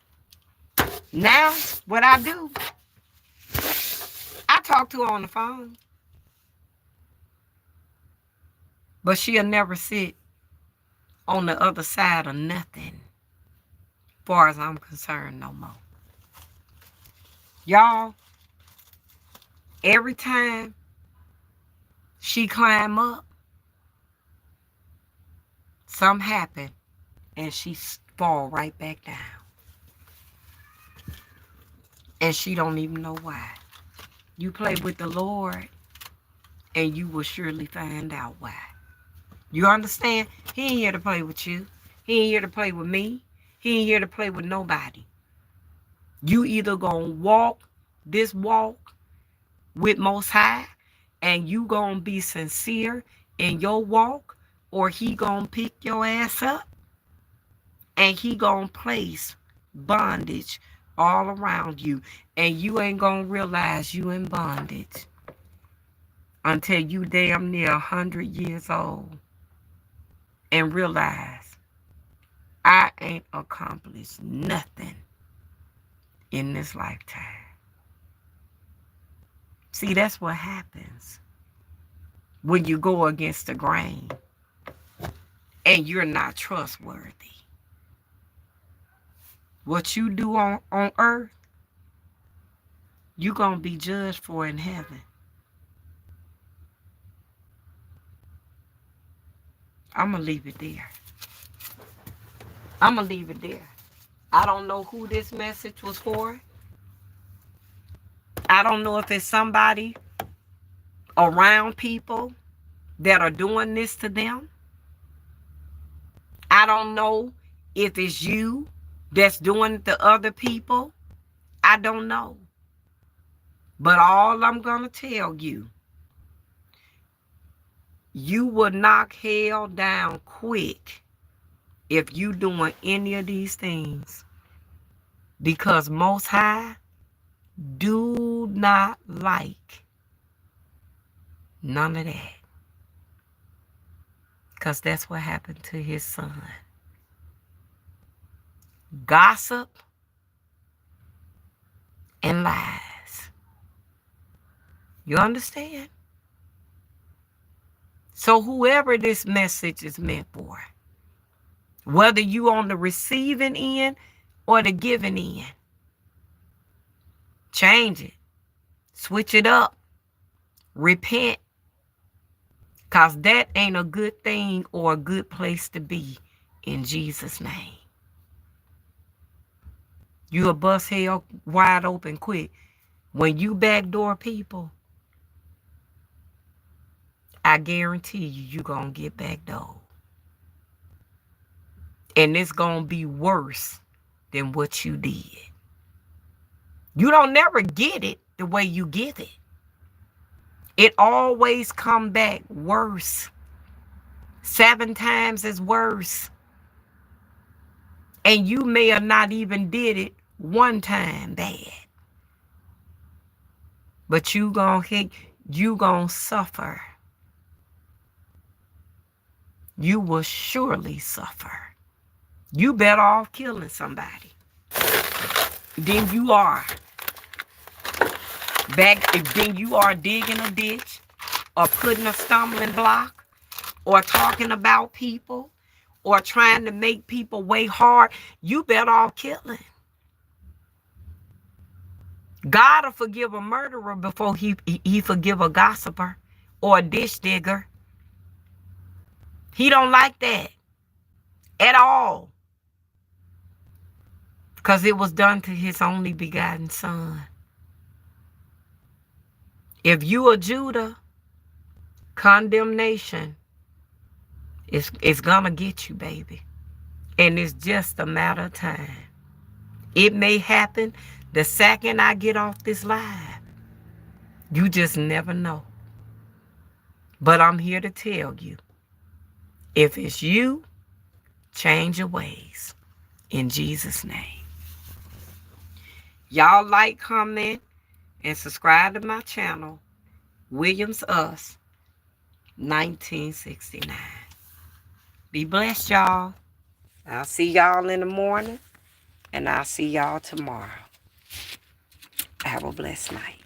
Now, what I do, I talk to her on the phone. But she'll never sit on the other side of nothing. As far as I'm concerned, no more. Y'all, every time she climb up, something happen and she fall right back down. And she don't even know why. You play with the Lord and you will surely find out why. You understand? He ain't here to play with you. He ain't here to play with me. He ain't here to play with nobody. You either gonna walk this walk with Most High, and you gonna be sincere in your walk, or he gonna pick your ass up and he gonna place bondage all around you, and you ain't gonna realize you in bondage until you damn near 100 years old and realize I ain't accomplished nothing in this lifetime. See, that's what happens when you go against the grain and you're not trustworthy. What you do on earth, you're going to be judged for in heaven. I'm going to leave it there. I'm going to leave it there. I don't know who this message was for. I don't know if it's somebody around people that are doing this to them. I don't know if it's you that's doing it to other people. I don't know. But all I'm going to tell you, you will knock hell down quick if you doing any of these things. Because Most High do not like none of that. Because that's what happened to his son. Gossip and lies. You understand? So whoever this message is meant for, whether you on the receiving end or the giving end, change it. Switch it up. Repent. Because that ain't a good thing or a good place to be in Jesus' name. You'll bust hell wide open quick. When you backdoor people, I guarantee you're going to get backdoored. And it's going to be worse than what you did. You don't never get it the way you give it. It always come back worse. 7 times as worse. And you may have not even did it one time bad. But you gonna suffer. You will surely suffer. You better off killing somebody than you are then you are digging a ditch or putting a stumbling block or talking about people or trying to make people weigh hard. You better off killing. God will forgive a murderer before he forgive a gossiper or a ditch digger. He don't like that at all. Because it was done to his only begotten son. If you are Judah, condemnation is going to get you, baby. And it's just a matter of time. It may happen the second I get off this live. You just never know. But I'm here to tell you, if it's you, change your ways. In Jesus' name. Y'all like, comment, and subscribe to my channel, Williams Us 1969. Be blessed, y'all. I'll see y'all in the morning, and I'll see y'all tomorrow. Have a blessed night.